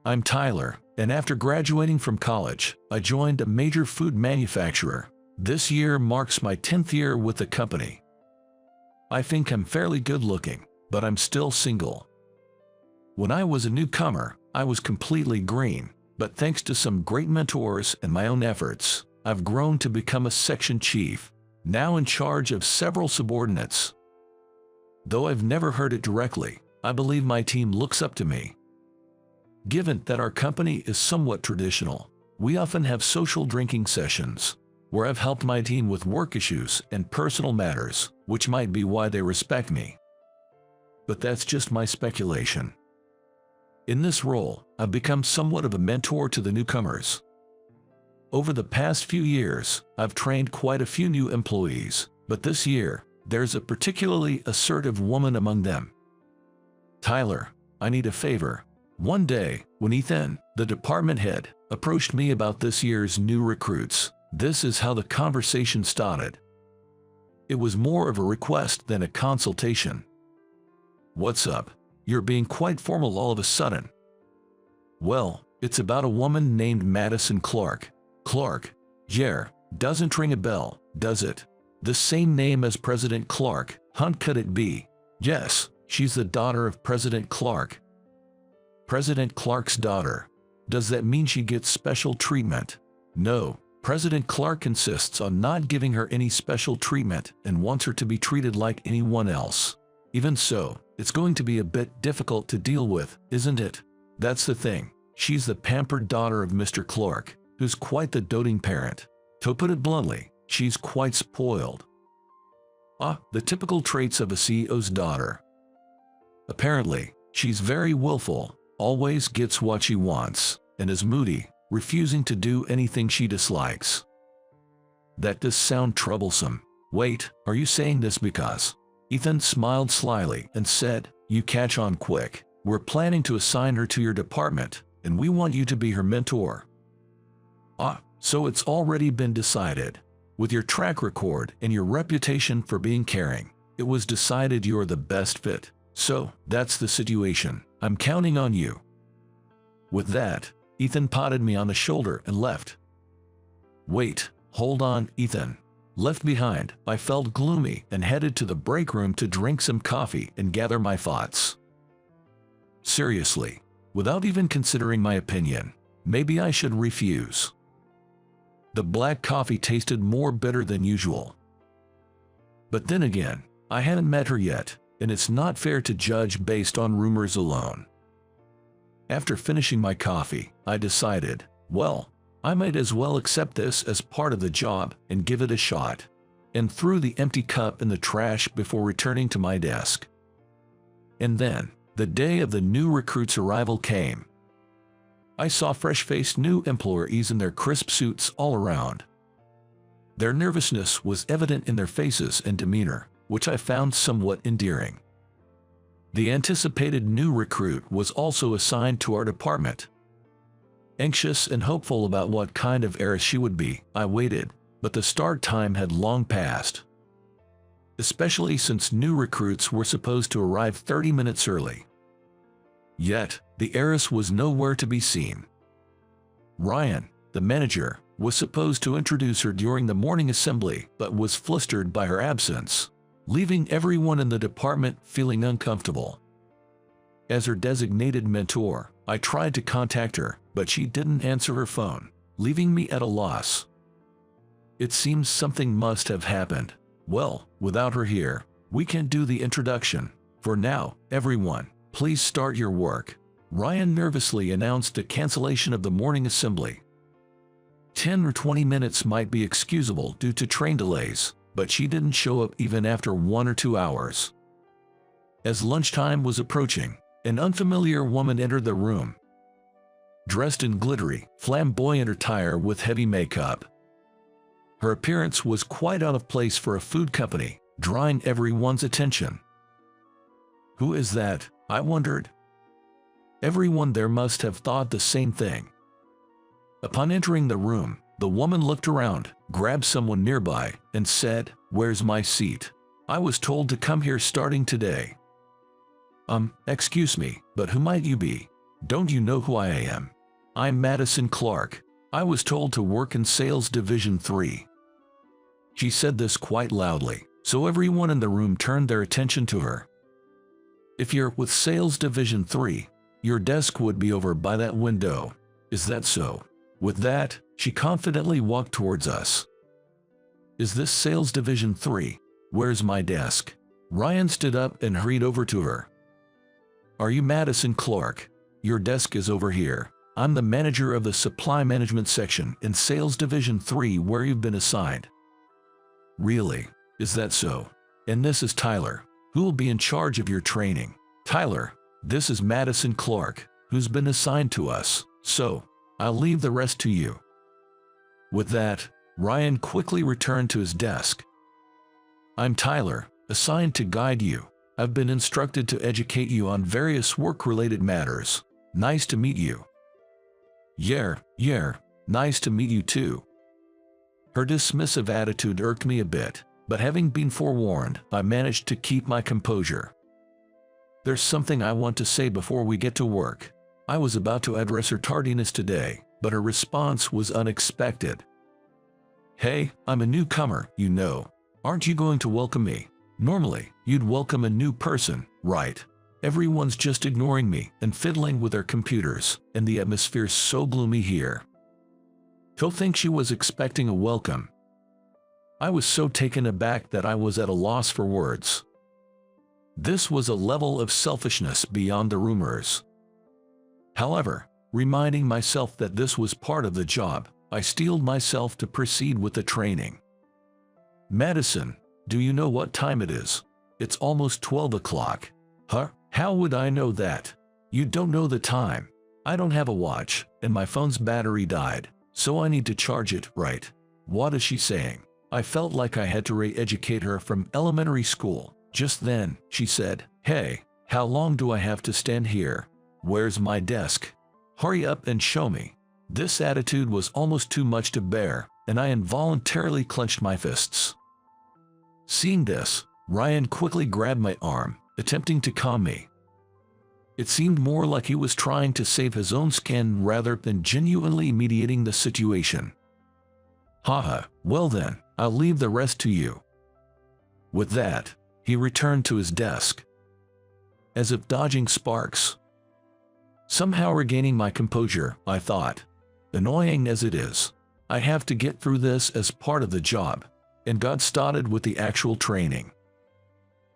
I'm Tyler, and after graduating from college, I joined a major food manufacturer. This year marks my 10th year with the company. I think I'm fairly good looking, but I'm still single. When I was a newcomer, I was completely green, but thanks to some great mentors and my own efforts, I've grown to become a section chief, now in charge of several subordinates. Though I've never heard it directly, I believe my team looks up to me. Given that our company is somewhat traditional, we often have social drinking sessions, where I've helped my team with work issues and personal matters, which might be why they respect me. But that's just my speculation. In this role, I've become somewhat of a mentor to the newcomers. Over the past few years, I've trained quite a few new employees, but this year, there's a particularly assertive woman among them. Tyler, I need a favor. One day, when Ethan, the department head, approached me about this year's new recruits, this is how the conversation started. It was more of a request than a consultation. What's up? You're being quite formal all of a sudden. Well, it's about a woman named Madison Clark. Clark, doesn't ring a bell, does it? The same name as President Clark, could it be? Yes, she's the daughter of President Clark. President Clark's daughter. Does that mean she gets special treatment? No, President Clark insists on not giving her any special treatment and wants her to be treated like anyone else. Even so, it's going to be a bit difficult to deal with, isn't it? That's the thing. She's the pampered daughter of Mr. Clark, who's quite the doting parent. To put it bluntly, she's quite spoiled. The typical traits of a CEO's daughter. Apparently, she's very willful, always gets what she wants, and is moody, refusing to do anything she dislikes. That does sound troublesome. Wait, are you saying this because? Ethan smiled slyly and said, you catch on quick. We're planning to assign her to your department, and we want you to be her mentor. So it's already been decided. With your track record and your reputation for being caring, it was decided you're the best fit. So, that's the situation. I'm counting on you. With that, Ethan patted me on the shoulder and left. Wait, hold on, Ethan. Left behind, I felt gloomy and headed to the break room to drink some coffee and gather my thoughts. Seriously, without even considering my opinion, maybe I should refuse. The black coffee tasted more bitter than usual. But then again, I hadn't met her yet, and it's not fair to judge based on rumors alone. After finishing my coffee, I decided, well, I might as well accept this as part of the job and give it a shot, and threw the empty cup in the trash before returning to my desk. And then, the day of the new recruit's arrival came. I saw fresh-faced new employees in their crisp suits all around. Their nervousness was evident in their faces and demeanor, which I found somewhat endearing. The anticipated new recruit was also assigned to our department. Anxious and hopeful about what kind of heiress she would be, I waited, but the start time had long passed. Especially since new recruits were supposed to arrive 30 minutes early. Yet, the heiress was nowhere to be seen. Ryan, the manager, was supposed to introduce her during the morning assembly but was flustered by her absence, leaving everyone in the department feeling uncomfortable. As her designated mentor, I tried to contact her, but she didn't answer her phone, leaving me at a loss. It seems something must have happened. Well, without her here, we can't do the introduction. For now, everyone, please start your work. Ryan nervously announced the cancellation of the morning assembly. 10 or 20 minutes might be excusable due to train delays, but she didn't show up even after 1 or 2 hours. As lunchtime was approaching, an unfamiliar woman entered the room. Dressed in glittery, flamboyant attire with heavy makeup. Her appearance was quite out of place for a food company, drawing everyone's attention. Who is that? I wondered. Everyone there must have thought the same thing. Upon entering the room, the woman looked around, grabbed someone nearby, and said, "Where's my seat? I was told to come here starting today." Excuse me, but who might you be? Don't you know who I am? I'm Madison Clark. I was told to work in Sales Division 3. She said this quite loudly, so everyone in the room turned their attention to her. If you're with Sales Division 3, your desk would be over by that window. Is that so? With that, she confidently walked towards us. Is this Sales Division 3? Where's my desk? Ryan stood up and hurried over to her. Are you Madison Clark? Your desk is over here. I'm the manager of the supply management section in Sales Division 3 where you've been assigned. Really? Is that so? And this is Tyler, who will be in charge of your training. Tyler, this is Madison Clark, who's been assigned to us, so I'll leave the rest to you. With that, Ryan quickly returned to his desk. I'm Tyler, assigned to guide you. I've been instructed to educate you on various work-related matters. Nice to meet you. Yeah, nice to meet you too. Her dismissive attitude irked me a bit, but having been forewarned, I managed to keep my composure. There's something I want to say before we get to work. I was about to address her tardiness today, but her response was unexpected. Hey, I'm a newcomer, you know. Aren't you going to welcome me? Normally, you'd welcome a new person, right? Everyone's just ignoring me and fiddling with their computers, and the atmosphere's so gloomy here. He'll think she was expecting a welcome. I was so taken aback that I was at a loss for words. This was a level of selfishness beyond the rumors. However, reminding myself that this was part of the job, I steeled myself to proceed with the training. Madison, do you know what time it is? It's almost 12 o'clock. Huh? How would I know that? You don't know the time. I don't have a watch, and my phone's battery died, so I need to charge it, right? What is she saying? I felt like I had to re-educate her from elementary school. Just then, she said, Hey, how long do I have to stand here? Where's my desk? Hurry up and show me. This attitude was almost too much to bear, and I involuntarily clenched my fists. Seeing this, Ryan quickly grabbed my arm, attempting to calm me. It seemed more like he was trying to save his own skin rather than genuinely mediating the situation. Haha, well then, I'll leave the rest to you. With that, he returned to his desk. As if dodging sparks. Somehow regaining my composure, I thought. Annoying as it is, I have to get through this as part of the job, and got started with the actual training.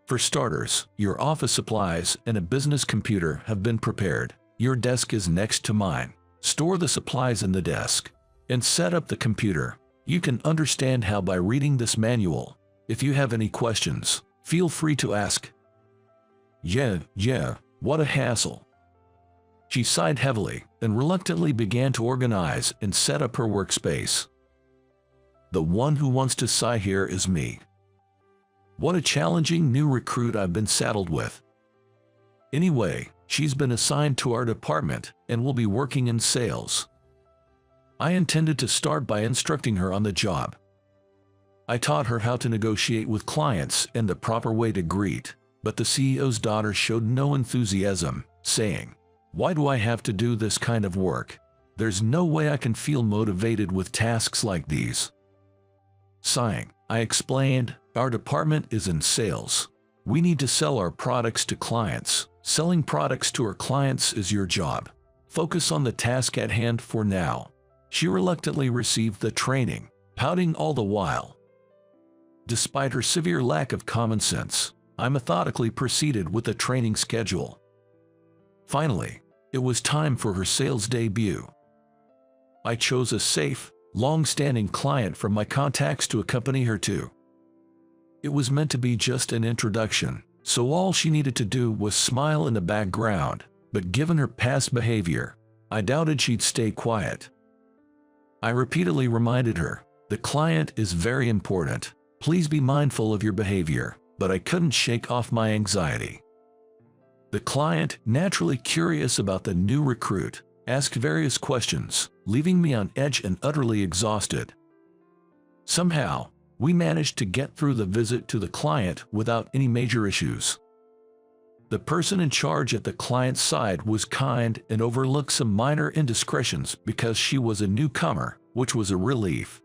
For starters, your office supplies and a business computer have been prepared. Your desk is next to mine. Store the supplies in the desk, and set up the computer. You can understand how by reading this manual. If you have any questions, feel free to ask. Yeah, what a hassle. She sighed heavily and reluctantly began to organize and set up her workspace. The one who wants to sigh here is me. What a challenging new recruit I've been saddled with. Anyway, she's been assigned to our department and will be working in sales. I intended to start by instructing her on the job. I taught her how to negotiate with clients and the proper way to greet, but the CEO's daughter showed no enthusiasm, saying, Why do I have to do this kind of work? There's no way I can feel motivated with tasks like these. Sighing, I explained, our department is in sales. We need to sell our products to clients. Selling products to our clients is your job. Focus on the task at hand for now. She reluctantly received the training, pouting all the while. Despite her severe lack of common sense, I methodically proceeded with the training schedule. Finally, it was time for her sales debut. I chose a safe, long-standing client from my contacts to accompany her to. It was meant to be just an introduction, so all she needed to do was smile in the background, but given her past behavior, I doubted she'd stay quiet. I repeatedly reminded her, the client is very important, please be mindful of your behavior, but I couldn't shake off my anxiety. The client, naturally curious about the new recruit, asked various questions, leaving me on edge and utterly exhausted. Somehow, we managed to get through the visit to the client without any major issues. The person in charge at the client's side was kind and overlooked some minor indiscretions because she was a newcomer, which was a relief.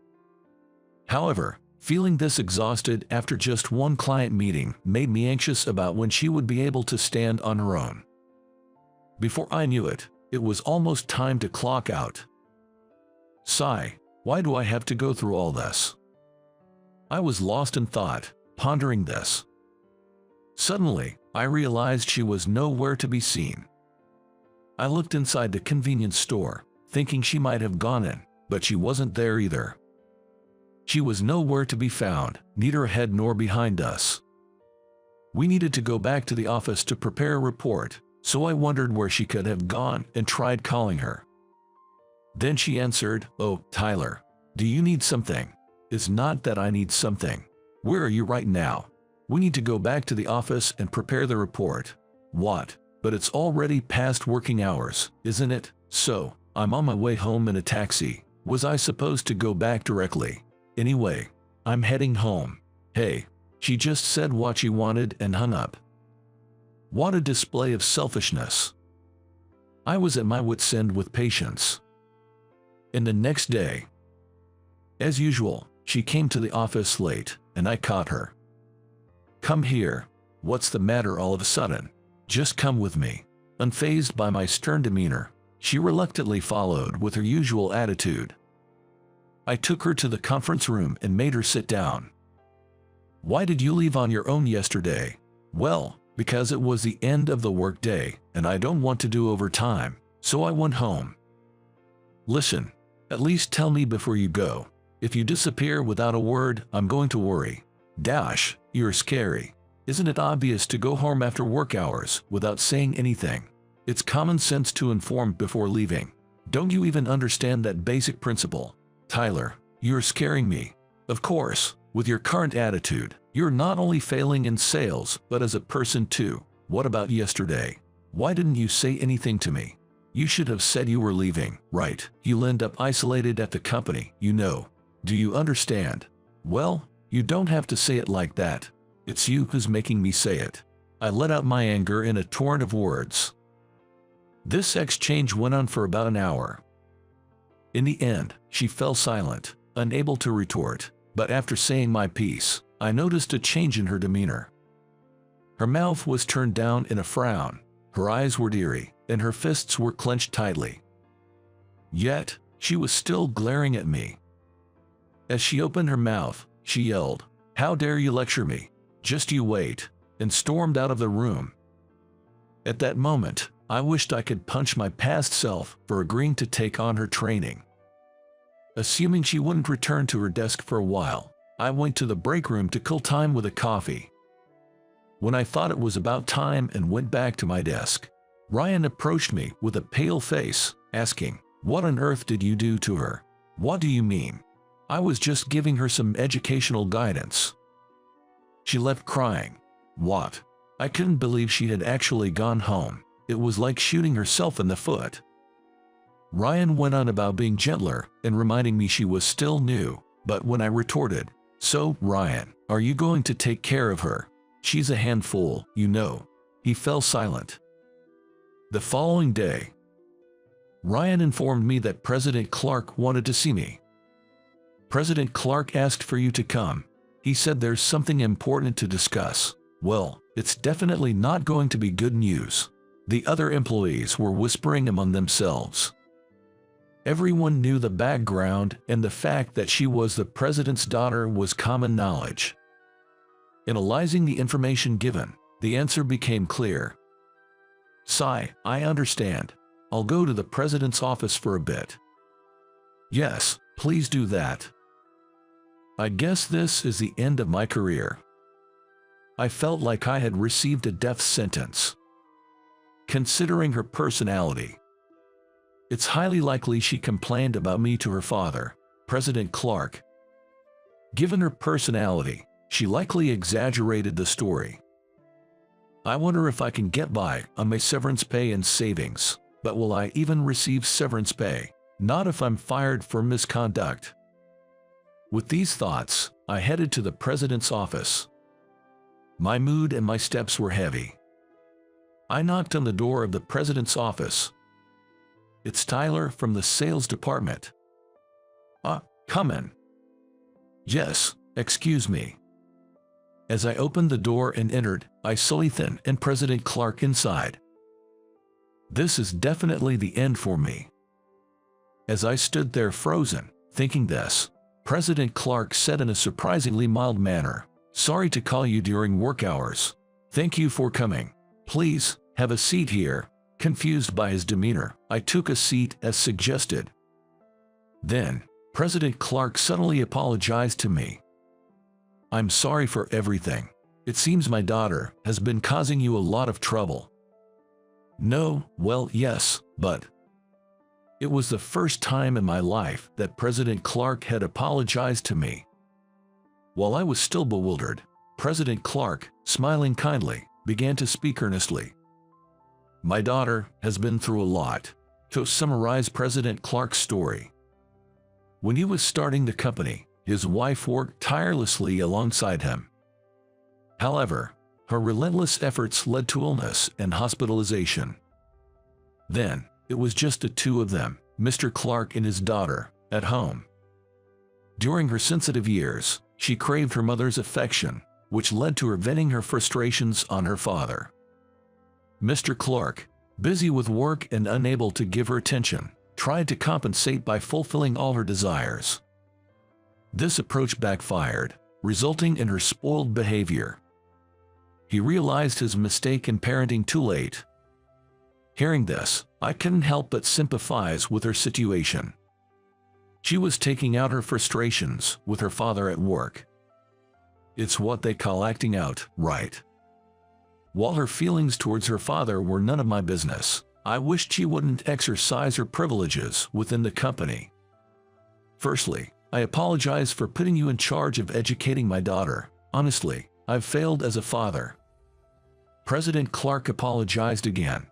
However, feeling this exhausted after just one client meeting made me anxious about when she would be able to stand on her own. Before I knew it, it was almost time to clock out. Sigh, why do I have to go through all this? I was lost in thought, pondering this. Suddenly, I realized she was nowhere to be seen. I looked inside the convenience store, thinking she might have gone in, but she wasn't there either. She was nowhere to be found, neither ahead nor behind us. We needed to go back to the office to prepare a report, so I wondered where she could have gone and tried calling her. Then she answered, "Oh, Tyler, do you need something?" "It's not that I need something. Where are you right now?" "We need to go back to the office and prepare the report." "What? But it's already past working hours, isn't it?" "So, I'm on my way home in a taxi. Was I supposed to go back directly? Anyway, I'm heading home." "Hey." She just said what she wanted and hung up. What a display of selfishness. I was at my wit's end with patience. And the next day, as usual, she came to the office late, and I caught her. "Come here." "What's the matter all of a sudden?" "Just come with me." Unfazed by my stern demeanor, she reluctantly followed with her usual attitude. I took her to the conference room and made her sit down. "Why did you leave on your own yesterday?" "Well, because it was the end of the workday, and I don't want to do overtime, so I went home." "Listen, at least tell me before you go. If you disappear without a word, I'm going to worry." "Dash, you're scary. Isn't it obvious to go home after work hours without saying anything? It's common sense to inform before leaving. Don't you even understand that basic principle?" "Tyler, you're scaring me." "Of course, with your current attitude, you're not only failing in sales, but as a person too." "What about yesterday? Why didn't you say anything to me?" "You should have said you were leaving, right? You'll end up isolated at the company, you know. Do you understand?" "Well, you don't have to say it like that. It's you who's making me say it." I let out my anger in a torrent of words. This exchange went on for about an hour. In the end, she fell silent, unable to retort, but after saying my piece, I noticed a change in her demeanor. Her mouth was turned down in a frown, her eyes were eerie, and her fists were clenched tightly. Yet, she was still glaring at me. As she opened her mouth, she yelled, "How dare you lecture me? Just you wait," and stormed out of the room. At that moment, I wished I could punch my past self for agreeing to take on her training. Assuming she wouldn't return to her desk for a while, I went to the break room to kill time with a coffee. When I thought it was about time and went back to my desk, Ryan approached me with a pale face, asking, "What on earth did you do to her?" "What do you mean?" "I was just giving her some educational guidance." She left crying. What? I couldn't believe she had actually gone home. It was like shooting herself in the foot. Ryan went on about being gentler and reminding me she was still new, but when I retorted, "So, Ryan, are you going to take care of her? She's a handful, you know," he fell silent. The following day, Ryan informed me that President Clark wanted to see me. "President Clark asked for you to come. He said there's something important to discuss." Well, it's definitely not going to be good news. The other employees were whispering among themselves. Everyone knew the background, and the fact that she was the president's daughter was common knowledge. Analyzing the information given, the answer became clear. "Sigh, I understand. I'll go to the president's office for a bit." "Yes, please do that." I guess this is the end of my career. I felt like I had received a death sentence. Considering her personality, it's highly likely she complained about me to her father, President Clark. Given her personality, she likely exaggerated the story. I wonder if I can get by on my severance pay and savings, but will I even receive severance pay? Not if I'm fired for misconduct. With these thoughts, I headed to the president's office. My mood and my steps were heavy. I knocked on the door of the president's office. "It's Tyler from the sales department." Come in." "Yes, excuse me." As I opened the door and entered, I saw Ethan and President Clark inside. This is definitely the end for me. As I stood there frozen, thinking this, President Clark said in a surprisingly mild manner, "Sorry to call you during work hours. Thank you for coming. Please, have a seat here." Confused by his demeanor, I took a seat as suggested. Then, President Clark suddenly apologized to me. "I'm sorry for everything. It seems my daughter has been causing you a lot of trouble." "No, well, yes, but..." It was the first time in my life that President Clark had apologized to me. While I was still bewildered, President Clark, smiling kindly, began to speak earnestly. "My daughter has been through a lot." To summarize President Clark's story, when he was starting the company, his wife worked tirelessly alongside him. However, her relentless efforts led to illness and hospitalization. Then, it was just the two of them, Mr. Clark and his daughter, at home. During her sensitive years, she craved her mother's affection, which led to her venting her frustrations on her father. Mr. Clark, busy with work and unable to give her attention, tried to compensate by fulfilling all her desires. This approach backfired, resulting in her spoiled behavior. He realized his mistake in parenting too late. Hearing this, I couldn't help but sympathize with her situation. She was taking out her frustrations with her father at work. It's what they call acting out, right? While her feelings towards her father were none of my business, I wished she wouldn't exercise her privileges within the company. Firstly, I apologize for putting you in charge of educating my daughter. Honestly, I've failed as a father. President Clark apologized again.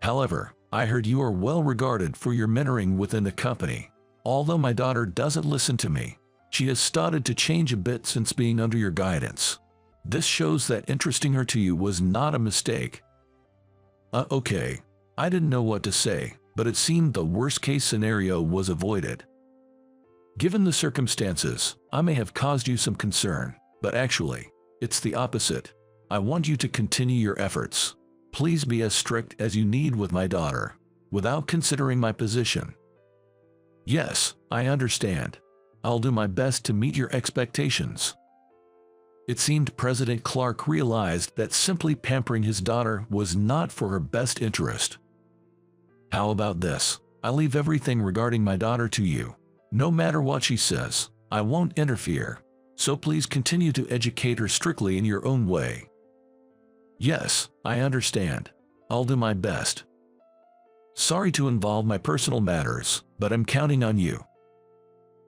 However, I heard you are well regarded for your mentoring within the company. Although my daughter doesn't listen to me, she has started to change a bit since being under your guidance. This shows that interesting her to you was not a mistake." Okay. I didn't know what to say, but it seemed the worst-case scenario was avoided. "Given the circumstances, I may have caused you some concern, but actually, it's the opposite. I want you to continue your efforts. Please be as strict as you need with my daughter, without considering my position." "Yes, I understand. I'll do my best to meet your expectations." It seemed President Clark realized that simply pampering his daughter was not for her best interest. "How about this? I leave everything regarding my daughter to you. No matter what she says, I won't interfere. So please continue to educate her strictly in your own way." "Yes, I understand. I'll do my best. Sorry to involve my personal matters, but I'm counting on you."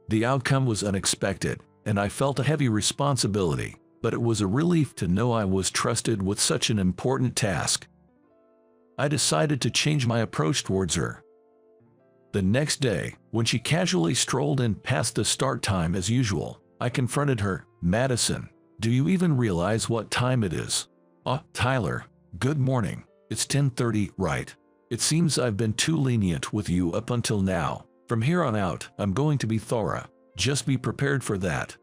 The outcome was unexpected, and I felt a heavy responsibility, but it was a relief to know I was trusted with such an important task. I decided to change my approach towards her. The next day, when she casually strolled in past the start time as usual, I confronted her. "Madison, do you even realize what time it is?" Tyler, good morning. It's 10:30, right? It seems I've been too lenient with you up until now. From here on out, I'm going to be thorough. Just be prepared for that."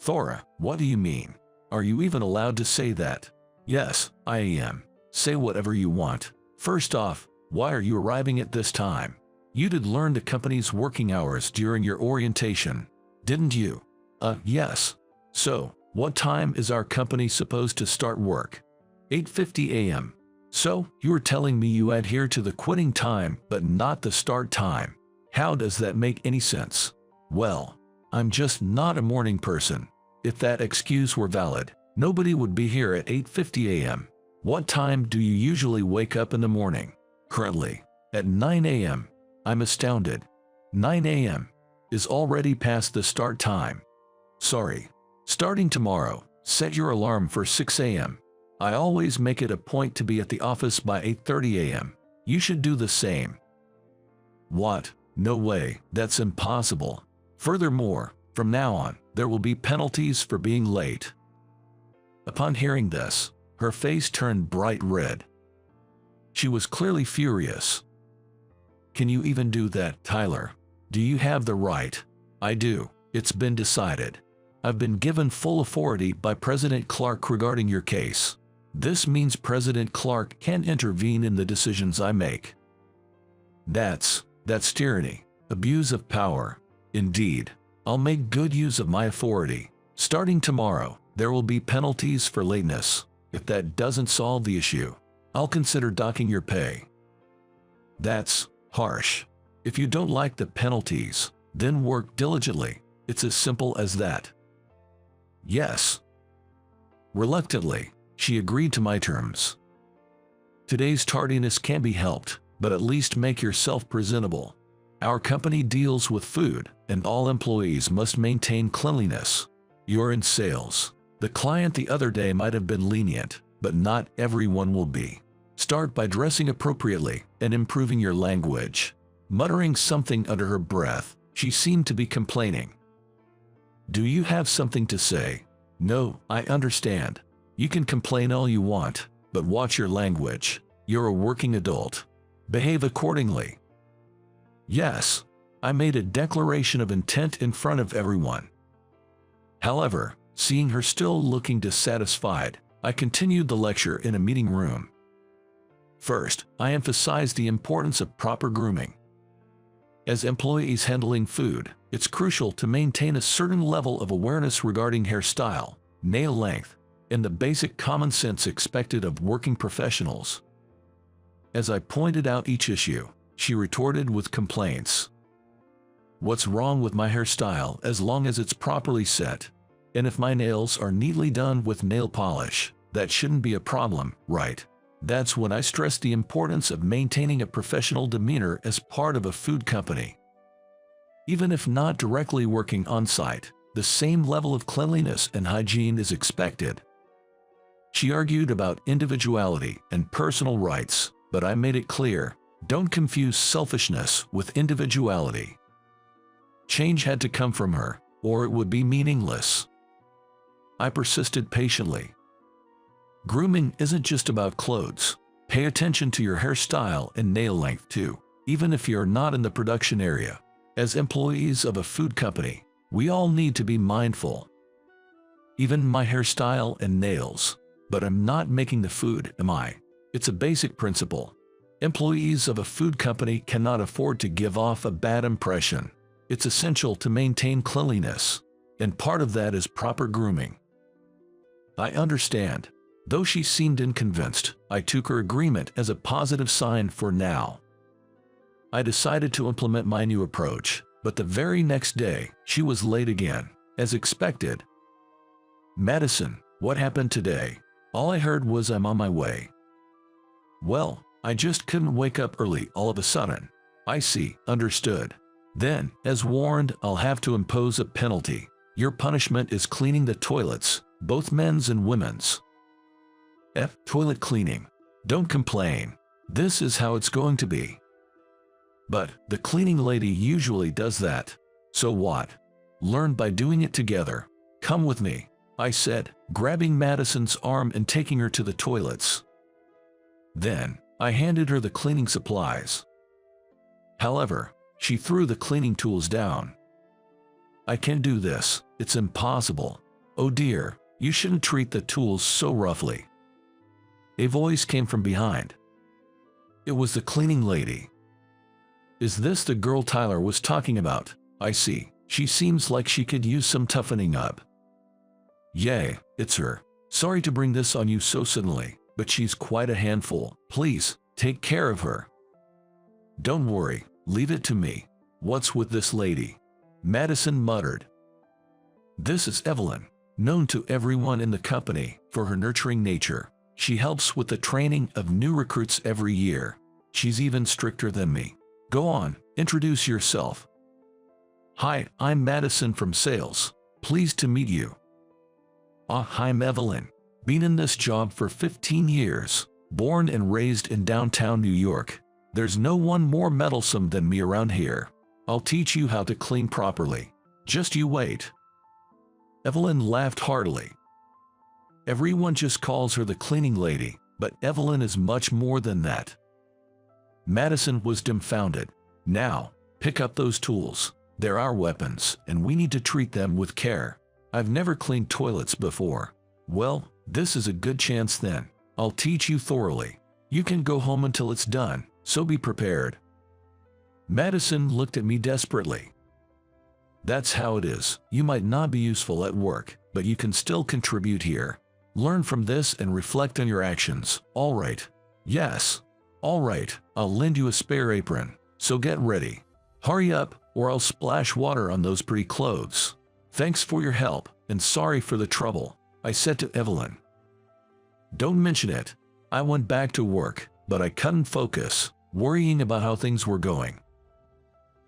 "Thorough? What do you mean? Are you even allowed to say that?" "Yes, I am. Say whatever you want. First off, why are you arriving at this time? You did learn the company's working hours during your orientation, didn't you?" Yes. "So, what time is our company supposed to start work?" 8:50 a.m. "So, you're telling me you adhere to the quitting time but not the start time? How does that make any sense?" "Well, I'm just not a morning person. If that excuse were valid, nobody would be here at 8:50 a.m. What time do you usually wake up in the morning?" "Currently, at 9 a.m. I'm astounded. 9 a.m. is already past the start time. "Sorry. Starting tomorrow, set your alarm for 6 a.m. I always make it a point to be at the office by 8:30 a.m. You should do the same." "What? No way, that's impossible. Furthermore, from now on, there will be penalties for being late." Upon hearing this, Her face turned bright red. She was clearly furious. "Can you even do that, Tyler? Do you have the right?" "I do. It's been decided. I've been given full authority by President Clark regarding your case. This means President Clark can intervene in the decisions I make." That's tyranny. Abuse of power. Indeed. I'll make good use of my authority. Starting tomorrow, there will be penalties for lateness. If that doesn't solve the issue, I'll consider docking your pay. That's harsh. If you don't like the penalties, then work diligently. It's as simple as that. Yes. Reluctantly, she agreed to my terms. Today's tardiness can't be helped, but at least make yourself presentable. Our company deals with food, and all employees must maintain cleanliness. You're in sales. The client the other day might have been lenient, but not everyone will be. Start by dressing appropriately and improving your language. Muttering something under her breath, she seemed to be complaining. "Do you have something to say?" "No, I understand. You can complain all you want, but watch your language. You're a working adult. Behave accordingly." Yes, I made a declaration of intent in front of everyone. However, seeing her still looking dissatisfied, I continued the lecture in a meeting room. First, I emphasized the importance of proper grooming. As employees handling food, it's crucial to maintain a certain level of awareness regarding hairstyle, nail length, and the basic common sense expected of working professionals. As I pointed out each issue, she retorted with complaints. "What's wrong with my hairstyle as long as it's properly set? And if my nails are neatly done with nail polish, that shouldn't be a problem, right?" That's when I stressed the importance of maintaining a professional demeanor as part of a food company. Even if not directly working on-site, the same level of cleanliness and hygiene is expected. She argued about individuality and personal rights, but I made it clear, don't confuse selfishness with individuality. Change had to come from her, or it would be meaningless. I persisted patiently. Grooming isn't just about clothes. Pay attention to your hairstyle and nail length too, even if you're not in the production area. As employees of a food company, we all need to be mindful. Even my hairstyle and nails. But I'm not making the food, am I? It's a basic principle. Employees of a food company cannot afford to give off a bad impression. It's essential to maintain cleanliness, and part of that is proper grooming. I understand. Though she seemed unconvinced, I took her agreement as a positive sign for now. I decided to implement my new approach, but the very next day, she was late again, as expected. "Madison, what happened today?" All I heard was "I'm on my way." "Well, I just couldn't wake up early all of a sudden." "I see, understood. Then, as warned, I'll have to impose a penalty. Your punishment is cleaning the toilets, both men's and women's." Toilet cleaning. Don't complain. This is how it's going to be. "But the cleaning lady usually does that." "So what? Learn by doing it together. Come with me," I said, grabbing Madison's arm and taking her to the toilets. Then, I handed her the cleaning supplies. However, she threw the cleaning tools down. "I can't do this. It's impossible." "Oh dear, you shouldn't treat the tools so roughly." A voice came from behind. It was the cleaning lady. "Is this the girl Tyler was talking about?" "I see. She seems like she could use some toughening up." "Yay, it's her. Sorry to bring this on you so suddenly, but she's quite a handful. Please, take care of her." "Don't worry, leave it to me." "What's with this lady?" Madison muttered. "This is Evelyn, known to everyone in the company for her nurturing nature. She helps with the training of new recruits every year. She's even stricter than me. Go on, introduce yourself." "Hi, I'm Madison from sales. Pleased to meet you." I'm Evelyn. Been in this job for 15 years. Born and raised in downtown New York. There's no one more meddlesome than me around here. I'll teach you how to clean properly. Just you wait." Evelyn laughed heartily. Everyone just calls her the cleaning lady, but Evelyn is much more than that. Madison was dumbfounded. Now, pick up those tools. They're our weapons, and we need to treat them with care. I've never cleaned toilets before. Well, this is a good chance then. I'll teach you thoroughly. You can go home until it's done, so be prepared. Madison looked at me desperately. That's how it is. You might not be useful at work, but you can still contribute here. Learn from this and reflect on your actions. All right. Yes. All right, I'll lend you a spare apron, so get ready. Hurry up, or I'll splash water on those pretty clothes. Thanks for your help, and sorry for the trouble, I said to Evelyn. Don't mention it. I went back to work, but I couldn't focus, worrying about how things were going.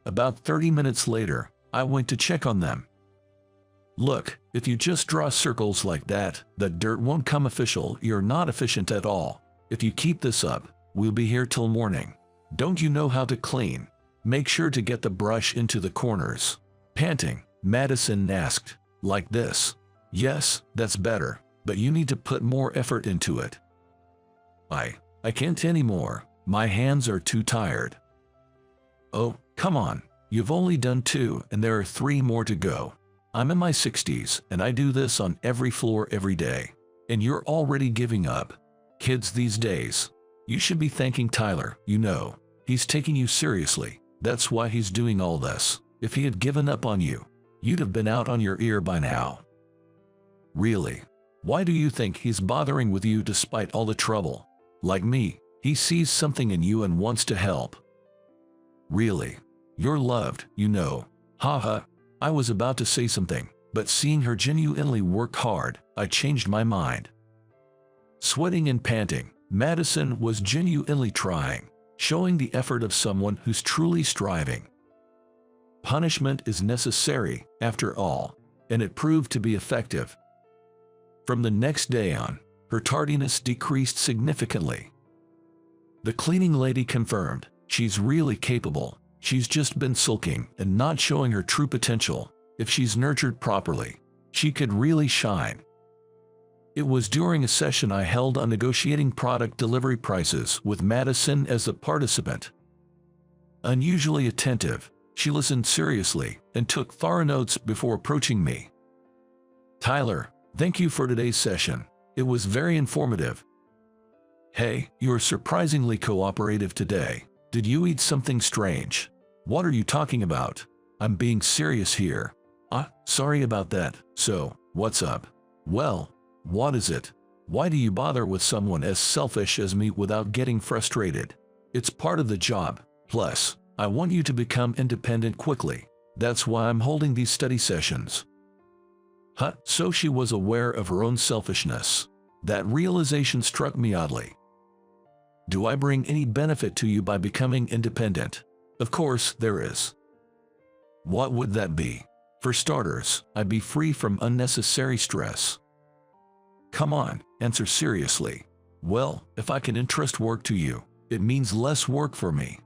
About 30 minutes later, I went to check on them. Look, if you just draw circles like that, the dirt won't come official. You're not efficient at all. If you keep this up, we'll be here till morning. Don't you know how to clean? Make sure to get the brush into the corners. Panting, Madison asked, like this. Yes, that's better, but you need to put more effort into it. I can't anymore. My hands are too tired. Oh, come on. You've only done 2 and there are 3 more to go. I'm in my 60s and I do this on every floor every day. And you're already giving up. Kids these days. You should be thanking Tyler, you know. He's taking you seriously. That's why he's doing all this. If he had given up on you, you'd have been out on your ear by now. Really? Why do you think he's bothering with you despite all the trouble? Like me, he sees something in you and wants to help. Really? You're loved, you know. Haha. I was about to say something, but seeing her genuinely work hard, I changed my mind. Sweating and panting, Madison was genuinely trying, showing the effort of someone who's truly striving. Punishment is necessary, after all, and it proved to be effective. From the next day on, her tardiness decreased significantly. The cleaning lady confirmed, she's really capable. She's just been sulking and not showing her true potential. If she's nurtured properly, she could really shine. It was during a session I held on negotiating product delivery prices with Madison as a participant. Unusually attentive, she listened seriously and took thorough notes before approaching me. Tyler, thank you for today's session. It was very informative. Hey, you're surprisingly cooperative today. Did you eat something strange? What are you talking about? I'm being serious here. Sorry about that. So, what's up? Well, what is it? Why do you bother with someone as selfish as me without getting frustrated? It's part of the job. Plus, I want you to become independent quickly. That's why I'm holding these study sessions. So she was aware of her own selfishness. That realization struck me oddly. Do I bring any benefit to you by becoming independent? Of course, there is. What would that be? For starters, I'd be free from unnecessary stress. Come on, answer seriously. Well, if I can entrust work to you, it means less work for me.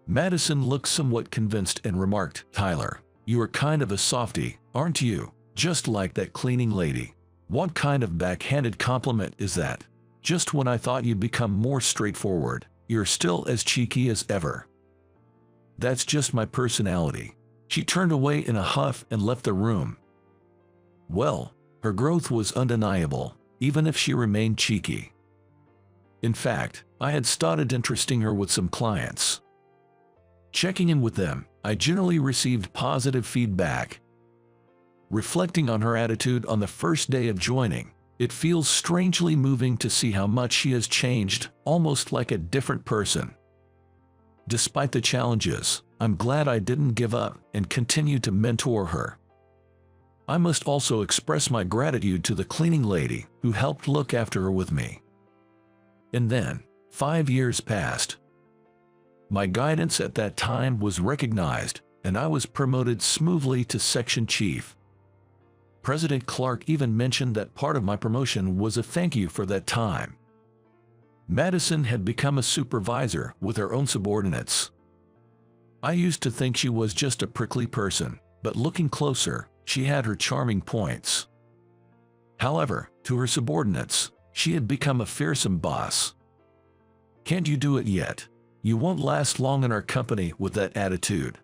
Madison looked somewhat convinced and remarked, Tyler, you are kind of a softie, aren't you? Just like that cleaning lady. What kind of backhanded compliment is that? Just when I thought you'd become more straightforward, you're still as cheeky as ever. That's just my personality. She turned away in a huff and left the room. Well, her growth was undeniable, even if she remained cheeky. In fact, I had started interesting her with some clients. Checking in with them, I generally received positive feedback. Reflecting on her attitude on the first day of joining, it feels strangely moving to see how much she has changed, almost like a different person. Despite the challenges, I'm glad I didn't give up and continued to mentor her. I must also express my gratitude to the cleaning lady who helped look after her with me. And then, 5 years passed. My guidance at that time was recognized, and I was promoted smoothly to section chief. President Clark even mentioned that part of my promotion was a thank you for that time. Madison had become a supervisor with her own subordinates. I used to think she was just a prickly person, but looking closer, she had her charming points. However, to her subordinates, she had become a fearsome boss. "Can't you do it yet? You won't last long in our company with that attitude.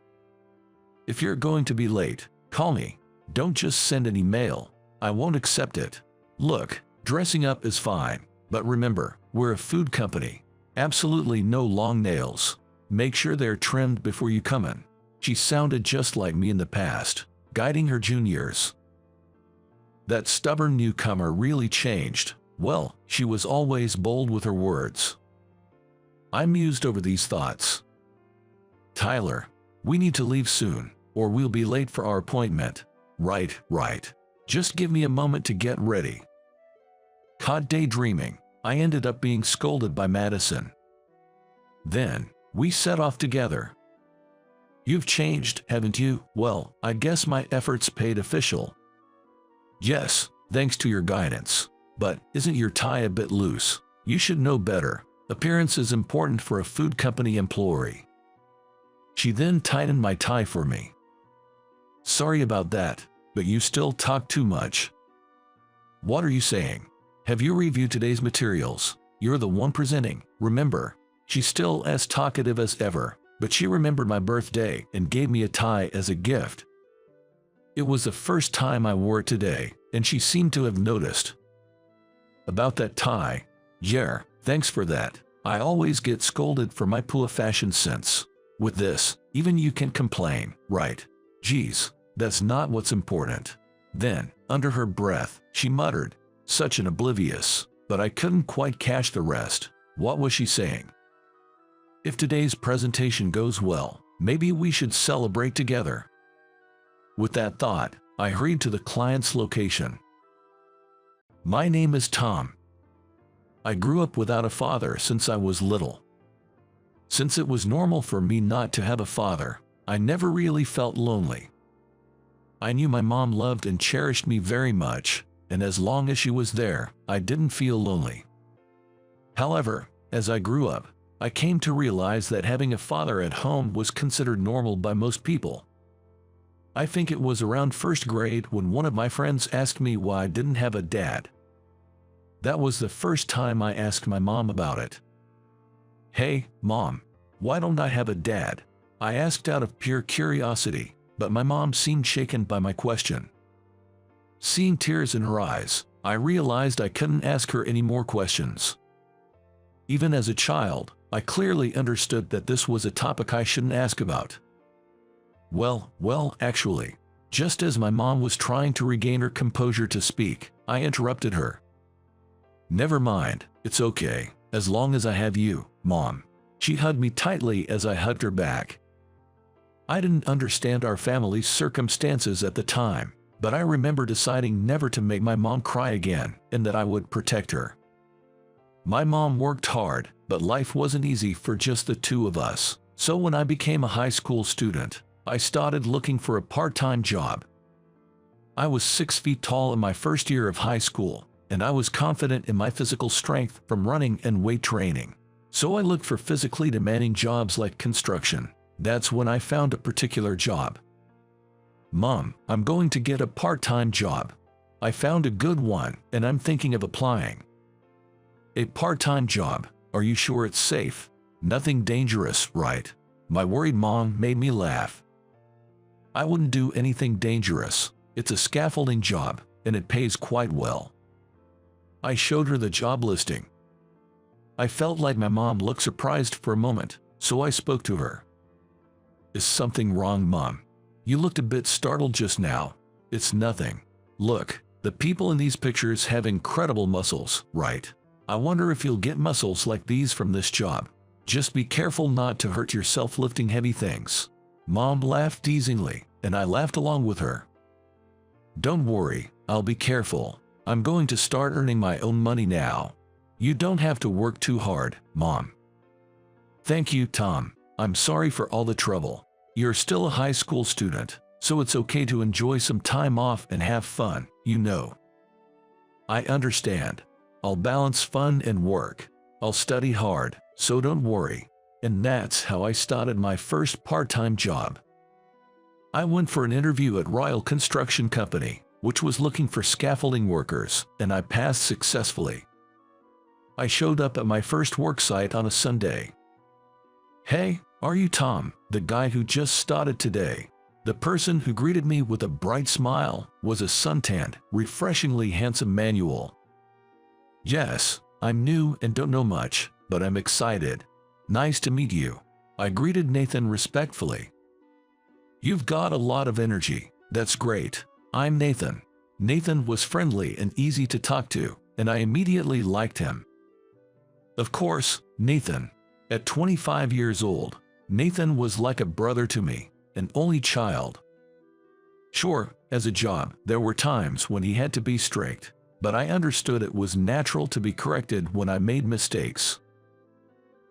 If you're going to be late, call me. Don't just send an email. I won't accept it. Look, dressing up is fine, but remember, we're a food company. Absolutely no long nails. Make sure they're trimmed before you come in." She sounded just like me in the past, guiding her juniors. That stubborn newcomer really changed. Well, she was always bold with her words. I mused over these thoughts. "Tyler, we need to leave soon, or we'll be late for our appointment." Right. Just give me a moment to get ready." Caught daydreaming, I ended up being scolded by Madison. Then, we set off together. "You've changed, haven't you?" "Well, I guess my efforts paid official." "Yes, thanks to your guidance. But isn't your tie a bit loose? You should know better. Appearance is important for a food company employee." She then tightened my tie for me. "Sorry about that, but you still talk too much." "What are you saying? Have you reviewed today's materials? You're the one presenting, remember?" She's still as talkative as ever, but she remembered my birthday and gave me a tie as a gift. It was the first time I wore it today, and she seemed to have noticed. "About that tie? Yeah, thanks for that. I always get scolded for my poor fashion sense. With this, even you can complain, right? Geez, that's not what's important." Then, under her breath, she muttered, "Such an oblivious," but I couldn't quite catch the rest. What was she saying? "If today's presentation goes well, maybe we should celebrate together." With that thought, I hurried to the client's location. "My name is Tom. I grew up without a father since I was little. Since it was normal for me not to have a father, I never really felt lonely. I knew my mom loved and cherished me very much, and as long as she was there, I didn't feel lonely. However, as I grew up, I came to realize that having a father at home was considered normal by most people. I think it was around first grade when one of my friends asked me why I didn't have a dad. That was the first time I asked my mom about it. "Hey, Mom, why don't I have a dad?" I asked out of pure curiosity, but my mom seemed shaken by my question. Seeing tears in her eyes, I realized I couldn't ask her any more questions. Even as a child, I clearly understood that this was a topic I shouldn't ask about. Actually, just as my mom was trying to regain her composure to speak, I interrupted her. "Never mind, it's okay, as long as I have you, Mom." She hugged me tightly as I hugged her back. I didn't understand our family's circumstances at the time, but I remember deciding never to make my mom cry again and that I would protect her. My mom worked hard, but life wasn't easy for just the two of us, so when I became a high school student, I started looking for a part-time job. I was 6 feet tall in my first year of high school, and I was confident in my physical strength from running and weight training. So I looked for physically demanding jobs like construction. That's when I found a particular job. "Mom, I'm going to get a part-time job. I found a good one, and I'm thinking of applying." "A part-time job? Are you sure it's safe? Nothing dangerous, right?" My worried mom made me laugh. "I wouldn't do anything dangerous. It's a scaffolding job, and it pays quite well." I showed her the job listing. I felt like my mom looked surprised for a moment, so I spoke to her. "Is something wrong, Mom? You looked a bit startled just now." "It's nothing. Look, the people in these pictures have incredible muscles, right? I wonder if you'll get muscles like these from this job. Just be careful not to hurt yourself lifting heavy things." Mom laughed teasingly, and I laughed along with her. "Don't worry, I'll be careful. I'm going to start earning my own money now. You don't have to work too hard, Mom." "Thank you, Tom. I'm sorry for all the trouble. You're still a high school student, so it's okay to enjoy some time off and have fun, you know." "I understand. I'll balance fun and work. I'll study hard, so don't worry." And that's how I started my first part-time job. I went for an interview at Royal Construction Company, which was looking for scaffolding workers, and I passed successfully. I showed up at my first work site on a Sunday. "Hey, are you Tom, the guy who just started today?" The person who greeted me with a bright smile was a suntanned, refreshingly handsome Manuel. "Yes, I'm new and don't know much, but I'm excited. Nice to meet you," I greeted Nathan respectfully. "You've got a lot of energy. That's great. I'm Nathan." Nathan was friendly and easy to talk to, and I immediately liked him. Of course, Nathan. At 25 years old, Nathan was like a brother to me, an only child. Sure, as a job, there were times when he had to be strict, but I understood it was natural to be corrected when I made mistakes.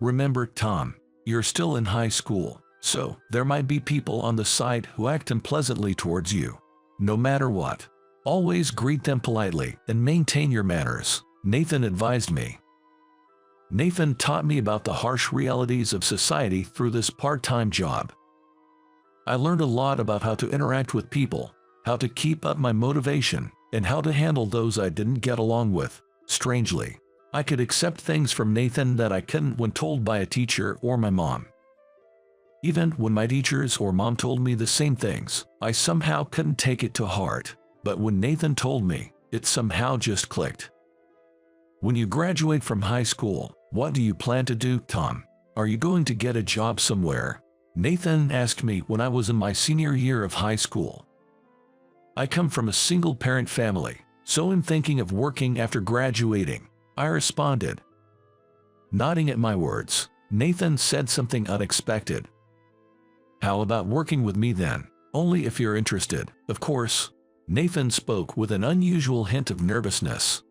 "Remember, Tom, you're still in high school, so there might be people on the side who act unpleasantly towards you. No matter what, always greet them politely and maintain your manners," Nathan advised me. Nathan taught me about the harsh realities of society through this part-time job. I learned a lot about how to interact with people, how to keep up my motivation, and how to handle those I didn't get along with. Strangely, I could accept things from Nathan that I couldn't when told by a teacher or my mom. Even when my teachers or mom told me the same things, I somehow couldn't take it to heart. But when Nathan told me, it somehow just clicked. "When you graduate from high school, what do you plan to do, Tom? Are you going to get a job somewhere?" Nathan asked me when I was in my senior year of high school. "I come from a single-parent family, so I'm thinking of working after graduating," I responded. Nodding at my words, Nathan said something unexpected. "How about working with me then? Only if you're interested, of course." Nathan spoke with an unusual hint of nervousness.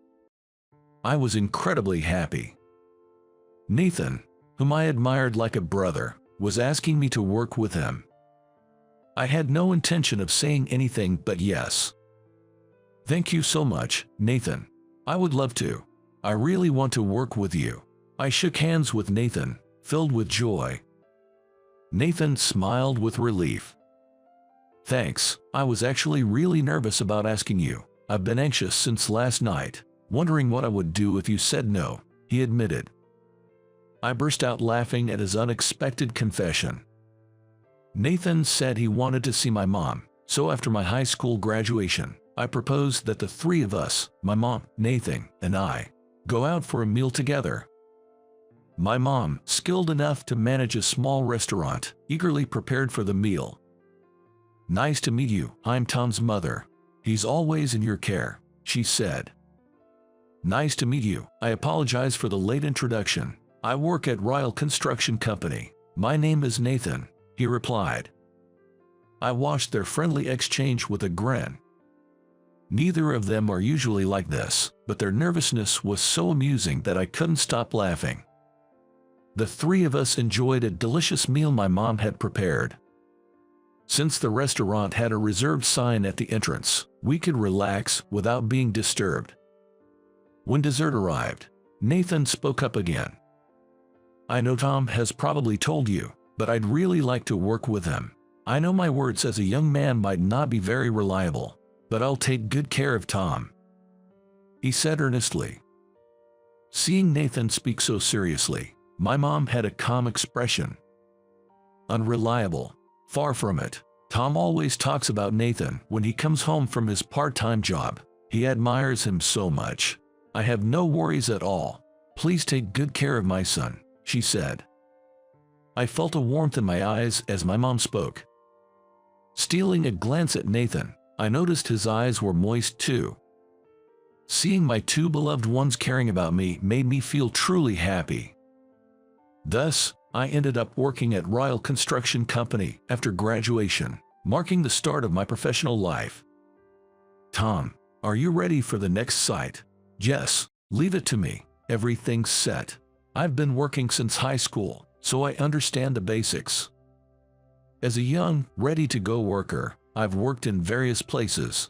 I was incredibly happy. Nathan, whom I admired like a brother, was asking me to work with him. I had no intention of saying anything but yes. "Thank you so much, Nathan. I would love to. I really want to work with you." I shook hands with Nathan, filled with joy. Nathan smiled with relief. "Thanks, I was actually really nervous about asking you. I've been anxious since last night, wondering what I would do if you said no," he admitted. I burst out laughing at his unexpected confession. Nathan said he wanted to see my mom, so after my high school graduation, I proposed that the three of us, my mom, Nathan, and I, go out for a meal together. My mom, skilled enough to manage a small restaurant, eagerly prepared for the meal. "Nice to meet you, I'm Tom's mother. He's always in your care," she said. "Nice to meet you. I apologize for the late introduction. I work at Royal Construction Company. My name is Nathan," he replied. I watched their friendly exchange with a grin. Neither of them are usually like this, but their nervousness was so amusing that I couldn't stop laughing. The three of us enjoyed a delicious meal my mom had prepared. Since the restaurant had a reserved sign at the entrance, we could relax without being disturbed. When dessert arrived, Nathan spoke up again. "I know Tom has probably told you, but I'd really like to work with him. I know my words as a young man might not be very reliable, but I'll take good care of Tom," he said earnestly. Seeing Nathan speak so seriously, my mom had a calm expression. "Unreliable? Far from it. Tom always talks about Nathan when he comes home from his part-time job. He admires him so much. I have no worries at all. Please take good care of my son," she said. I felt a warmth in my eyes as my mom spoke. Stealing a glance at Nathan, I noticed his eyes were moist too. Seeing my two beloved ones caring about me made me feel truly happy. Thus, I ended up working at Royal Construction Company after graduation, marking the start of my professional life. "Tom, are you ready for the next site?" "Yes, leave it to me. Everything's set. I've been working since high school, so I understand the basics." As a young, ready-to-go worker, I've worked in various places.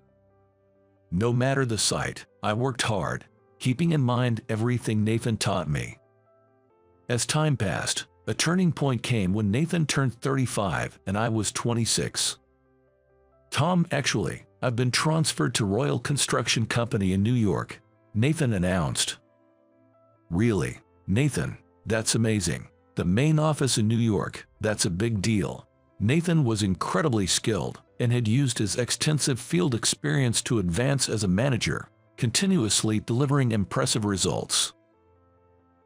No matter the site, I worked hard, keeping in mind everything Nathan taught me. As time passed, a turning point came when Nathan turned 35 and I was 26. "Tom, actually, I've been transferred to Royal Construction Company in New York," Nathan announced. "Really, Nathan? That's amazing. The main office in New York, that's a big deal." Nathan was incredibly skilled and had used his extensive field experience to advance as a manager, continuously delivering impressive results.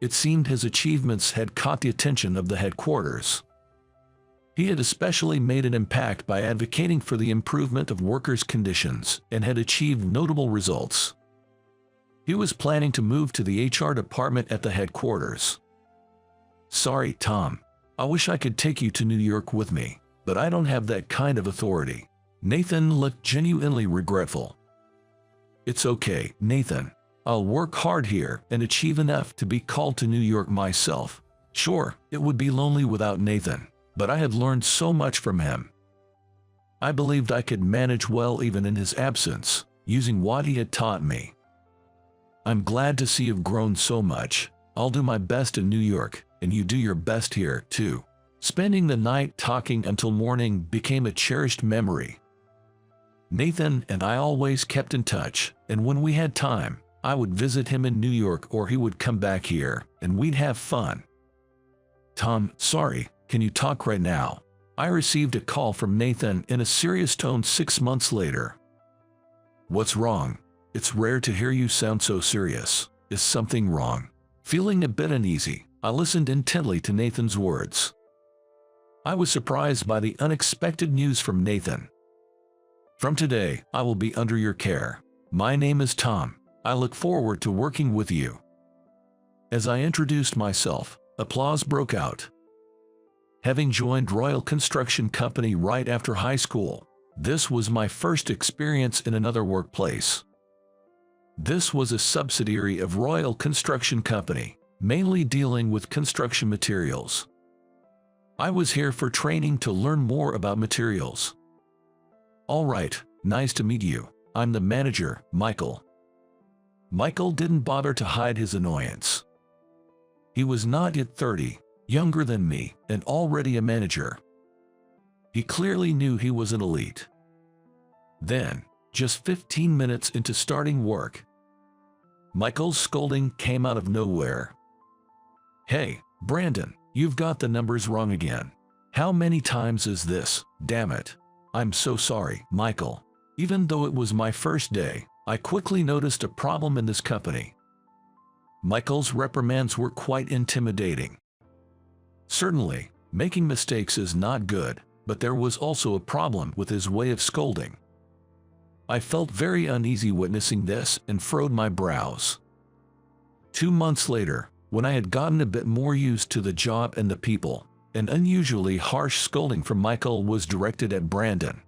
It seemed his achievements had caught the attention of the headquarters. He had especially made an impact by advocating for the improvement of workers' conditions and had achieved notable results. He was planning to move to the HR department at the headquarters. "Sorry, Tom. I wish I could take you to New York with me, but I don't have that kind of authority." Nathan looked genuinely regretful. "It's okay, Nathan. I'll work hard here and achieve enough to be called to New York myself." Sure, it would be lonely without Nathan, but I had learned so much from him. I believed I could manage well even in his absence, using what he had taught me. "I'm glad to see you've grown so much. I'll do my best in New York, and you do your best here, too." Spending the night talking until morning became a cherished memory. Nathan and I always kept in touch, and when we had time, I would visit him in New York or he would come back here, and we'd have fun. "Tom, sorry, can you talk right now?" I received a call from Nathan in a serious tone 6 months later. "What's wrong? It's rare to hear you sound so serious. Is something wrong?" Feeling a bit uneasy, I listened intently to Nathan's words. I was surprised by the unexpected news from Nathan. "From today, I will be under your care. My name is Tom. I look forward to working with you." As I introduced myself, applause broke out. Having joined Royal Construction Company right after high school, this was my first experience in another workplace. This was a subsidiary of Royal Construction Company, mainly dealing with construction materials. I was here for training to learn more about materials. "All right, nice to meet you. I'm the manager, Michael." Michael didn't bother to hide his annoyance. He was not yet 30, younger than me, and already a manager. He clearly knew he was an elite. Then, just 15 minutes into starting work, Michael's scolding came out of nowhere. "Hey, Brandon, you've got the numbers wrong again. How many times is this? Damn it." "I'm so sorry, Michael." Even though it was my first day, I quickly noticed a problem in this company. Michael's reprimands were quite intimidating. Certainly, making mistakes is not good, but there was also a problem with his way of scolding. I felt very uneasy witnessing this and furrowed my brows. 2 months later, when I had gotten a bit more used to the job and the people, an unusually harsh scolding from Michael was directed at Brandon.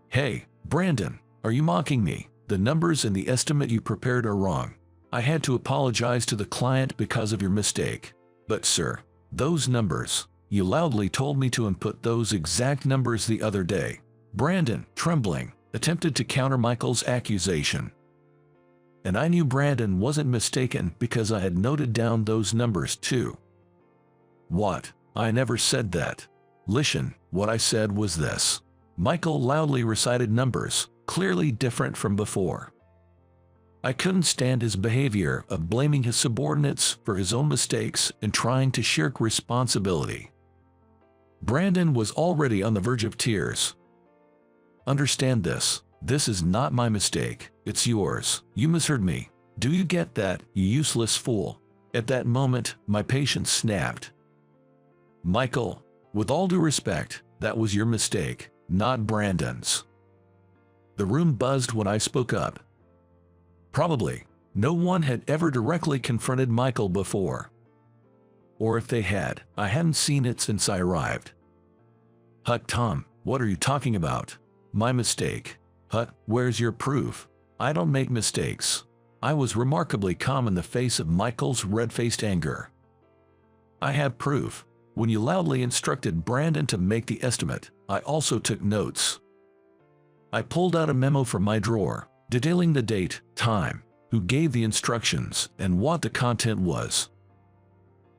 "Hey, Brandon, are you mocking me? The numbers in the estimate you prepared are wrong. I had to apologize to the client because of your mistake. But sir, those numbers, you loudly told me to input those exact numbers the other day." Brandon, trembling, attempted to counter Michael's accusation. And I knew Brandon wasn't mistaken because I had noted down those numbers too. "What? I never said that. Listen, what I said was this." Michael loudly recited numbers, clearly different from before. I couldn't stand his behavior of blaming his subordinates for his own mistakes and trying to shirk responsibility. Brandon was already on the verge of tears. "Understand this. This is not my mistake. It's yours. You misheard me. Do you get that, you useless fool?" At that moment, my patience snapped. "Michael, with all due respect, that was your mistake, not Brandon's." The room buzzed when I spoke up. Probably, no one had ever directly confronted Michael before. Or if they had, I hadn't seen it since I arrived. "Hut, Tom, what are you talking about? My mistake. Hut, where's your proof? I don't make mistakes." I was remarkably calm in the face of Michael's red-faced anger. "I have proof. When you loudly instructed Brandon to make the estimate, I also took notes." I pulled out a memo from my drawer, detailing the date, time, who gave the instructions, and what the content was.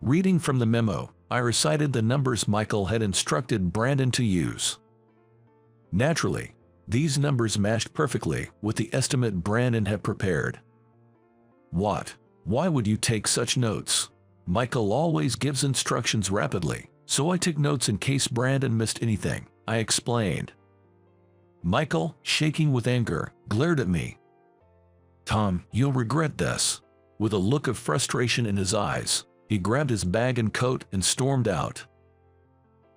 Reading from the memo, I recited the numbers Michael had instructed Brandon to use. Naturally, These numbers matched perfectly with the estimate Brandon had prepared. What? Why would you take such notes? Michael always gives instructions rapidly, so I took notes in case Brandon missed anything, I explained. Michael, shaking with anger, glared at me. Tom, you'll regret this. With a look of frustration in his eyes, he grabbed his bag and coat and stormed out.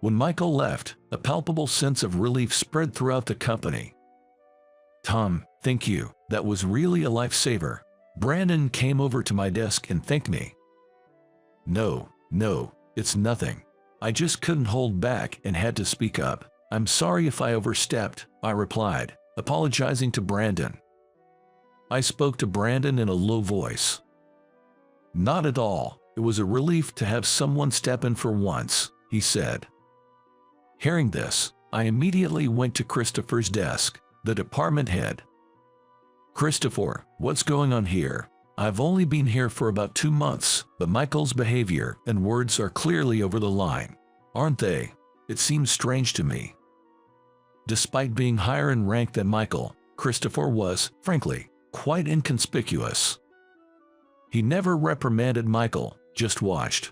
When Michael left, a palpable sense of relief spread throughout the company. Tom, thank you, that was really a lifesaver. Brandon came over to my desk and thanked me. No, it's nothing. I just couldn't hold back and had to speak up. I'm sorry if I overstepped, I replied, apologizing to Brandon. I spoke to Brandon in a low voice. Not at all. It was a relief to have someone step in for once, he said. Hearing this, I immediately went to Christopher's desk, the department head. Christopher, what's going on here? I've only been here for about 2 months, but Michael's behavior and words are clearly over the line, aren't they? It seems strange to me. Despite being higher in rank than Michael, Christopher was, frankly, quite inconspicuous. He never reprimanded Michael, just watched.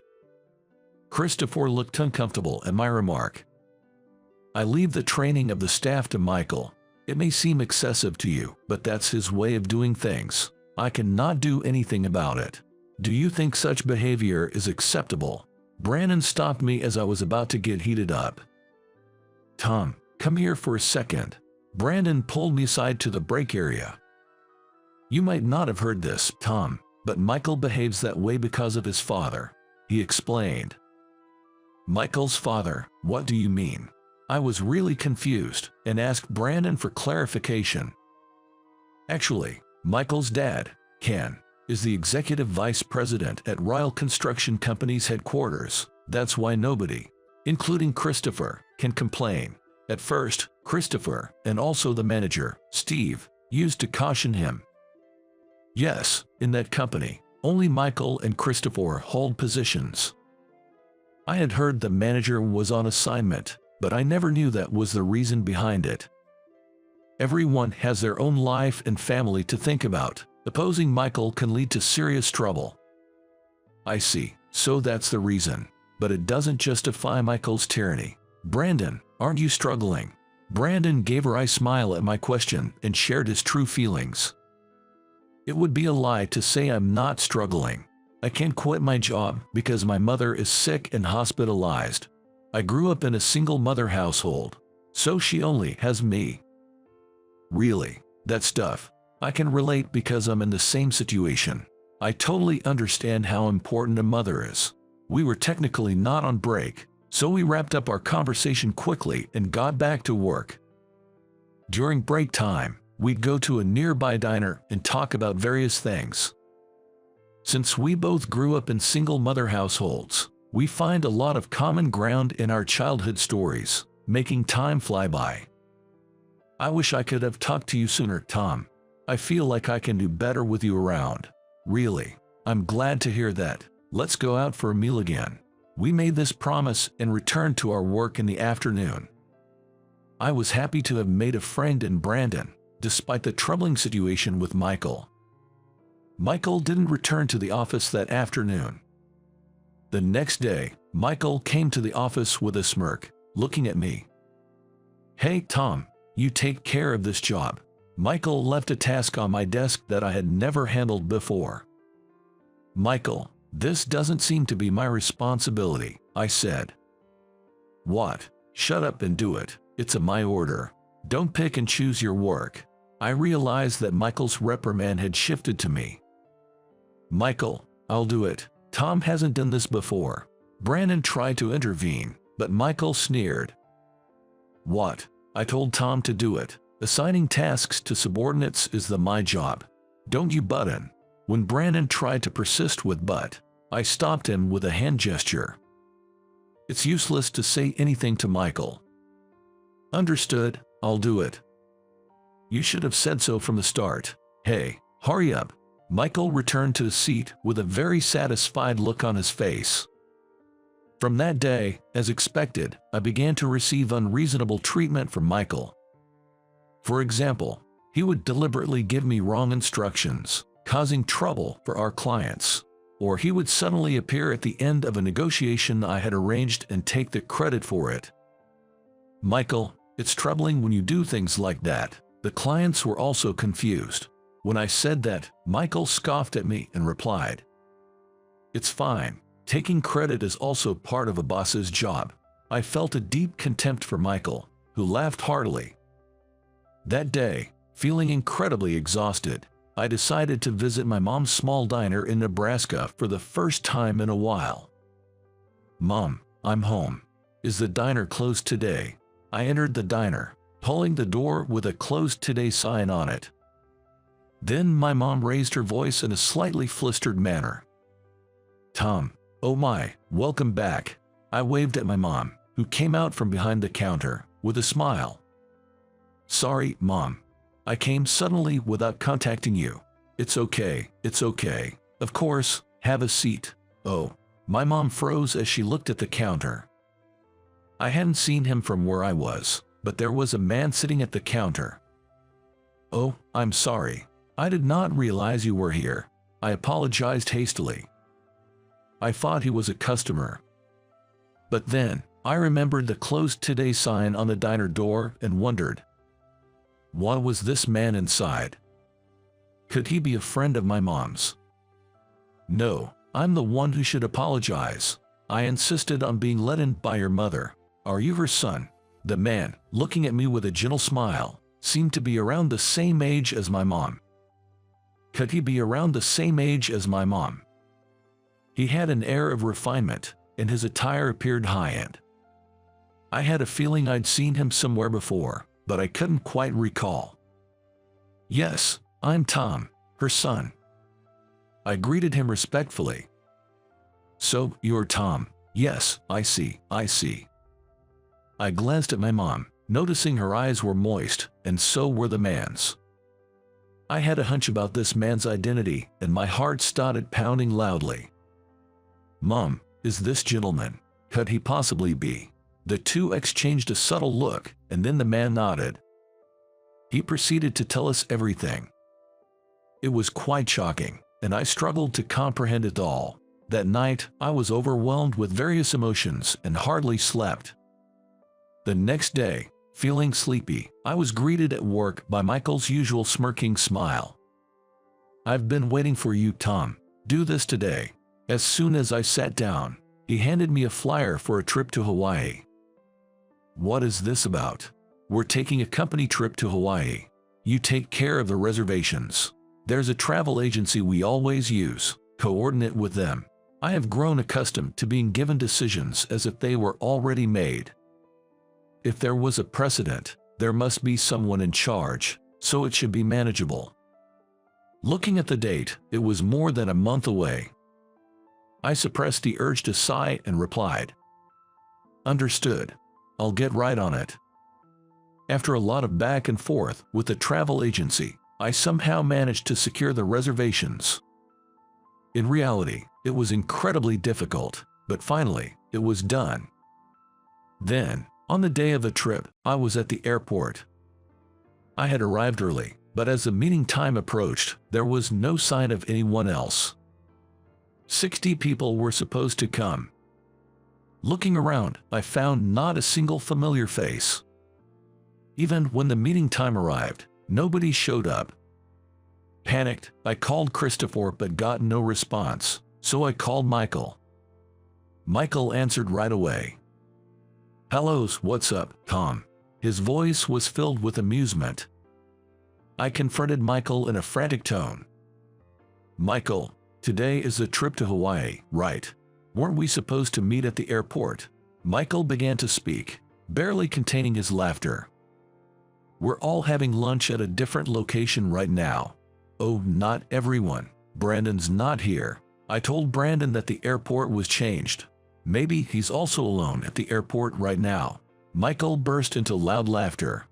Christopher looked uncomfortable at my remark. I leave the training of the staff to Michael. It may seem excessive to you, but that's his way of doing things. I cannot do anything about it. Do you think such behavior is acceptable? Brandon stopped me as I was about to get heated up. Tom, come here for a second. Brandon pulled me aside to the break area. You might not have heard this, Tom, but Michael behaves that way because of his father, he explained. Michael's father, what do you mean? I was really confused and asked Brandon for clarification. Actually, Michael's dad, Ken, is the executive vice president at Ryle Construction Company's headquarters. That's why nobody, including Christopher, can complain. At first, Christopher, and also the manager, Steve, used to caution him. Yes, in that company, only Michael and Christopher hold positions. I had heard the manager was on assignment, but I never knew that was the reason behind it. Everyone has their own life and family to think about. Opposing Michael can lead to serious trouble. I see, so that's the reason. But it doesn't justify Michael's tyranny. Brandon, aren't you struggling? Brandon gave a wry smile at my question and shared his true feelings. It would be a lie to say I'm not struggling. I can't quit my job because my mother is sick and hospitalized. I grew up in a single mother household, so she only has me. Really, that's tough. I can relate because I'm in the same situation. I totally understand how important a mother is. We were technically not on break, so we wrapped up our conversation quickly and got back to work. During break time, we'd go to a nearby diner and talk about various things. Since we both grew up in single mother households, we find a lot of common ground in our childhood stories, making time fly by. I wish I could have talked to you sooner, Tom. I feel like I can do better with you around. Really, I'm glad to hear that. Let's go out for a meal again. We made this promise and returned to our work in the afternoon. I was happy to have made a friend in Brandon, despite the troubling situation with Michael. Michael didn't return to the office that afternoon. The next day, Michael came to the office with a smirk, looking at me. Hey, Tom, you take care of this job. Michael left a task on my desk that I had never handled before. Michael, this doesn't seem to be my responsibility, I said. What? Shut up and do it. It's my order. Don't pick and choose your work. I realized that Michael's reprimand had shifted to me. Michael, I'll do it. Tom hasn't done this before. Brandon tried to intervene, but Michael sneered. What? I told Tom to do it. Assigning tasks to subordinates is my job. Don't you butt in. When Brandon tried to persist with but, I stopped him with a hand gesture. It's useless to say anything to Michael. Understood, I'll do it. You should have said so from the start. Hey, hurry up. Michael returned to his seat with a very satisfied look on his face. From that day, as expected, I began to receive unreasonable treatment from Michael. For example, he would deliberately give me wrong instructions, causing trouble for our clients. Or he would suddenly appear at the end of a negotiation I had arranged and take the credit for it. Michael, it's troubling when you do things like that. The clients were also confused. When I said that, Michael scoffed at me and replied, "It's fine. Taking credit is also part of a boss's job." I felt a deep contempt for Michael, who laughed heartily. That day, feeling incredibly exhausted, I decided to visit my mom's small diner in Nebraska for the first time in a while. "Mom, I'm home. Is the diner closed today?" I entered the diner, pulling the door with a "closed today" sign on it. Then my mom raised her voice in a slightly flustered manner. "Tom, oh my, welcome back." I waved at my mom, who came out from behind the counter, with a smile. "Sorry, Mom. I came suddenly without contacting you." It's okay, Of course, have a seat." "Oh." My mom froze as she looked at the counter. I hadn't seen him from where I was, but there was a man sitting at the counter. "Oh, I'm sorry. I did not realize you were here." I apologized hastily. I thought he was a customer. But then, I remembered the "closed today" sign on the diner door and wondered, what was this man inside? Could he be a friend of my mom's? "No, I'm the one who should apologize. I insisted on being let in by your mother. Are you her son?" The man, looking at me with a gentle smile, seemed to be around the same age as my mom. Could he be around the same age as my mom? He had an air of refinement, and his attire appeared high-end. I had a feeling I'd seen him somewhere before, but I couldn't quite recall. "Yes, I'm Tom, her son." I greeted him respectfully. "So, you're Tom." "Yes, I see. I glanced at my mom, noticing her eyes were moist, and so were the man's. I had a hunch about this man's identity, and my heart started pounding loudly. "Mom, is this gentleman? Could he possibly be?" The two exchanged a subtle look, and then the man nodded. He proceeded to tell us everything. It was quite shocking, and I struggled to comprehend it all. That night, I was overwhelmed with various emotions and hardly slept. The next day, feeling sleepy, I was greeted at work by Michael's usual smirking smile. "I've been waiting for you, Tom. Do this today." As soon as I sat down, he handed me a flyer for a trip to Hawaii. "What is this about?" "We're taking a company trip to Hawaii. You take care of the reservations. There's a travel agency we always use. Coordinate with them." I have grown accustomed to being given decisions as if they were already made. If there was a precedent, there must be someone in charge, so it should be manageable. Looking at the date, it was more than a month away. I suppressed the urge to sigh and replied, "Understood. I'll get right on it." After a lot of back and forth with the travel agency, I somehow managed to secure the reservations. In reality, it was incredibly difficult, but finally, it was done. Then, on the day of the trip, I was at the airport. I had arrived early, but as the meeting time approached, there was no sign of anyone else. 60 people were supposed to come. Looking around, I found not a single familiar face. Even when the meeting time arrived, nobody showed up. Panicked, I called Christopher but got no response, so I called Michael. Michael answered right away. "Hello, what's up, Tom?" His voice was filled with amusement. I confronted Michael in a frantic tone. "Michael, today is the trip to Hawaii, right? Weren't we supposed to meet at the airport?" Michael began to speak, barely containing his laughter. "We're all having lunch at a different location right now." "Oh, not everyone. Brandon's not here." I told Brandon that the airport was changed. Maybe he's also alone at the airport right now. Michael burst into loud laughter.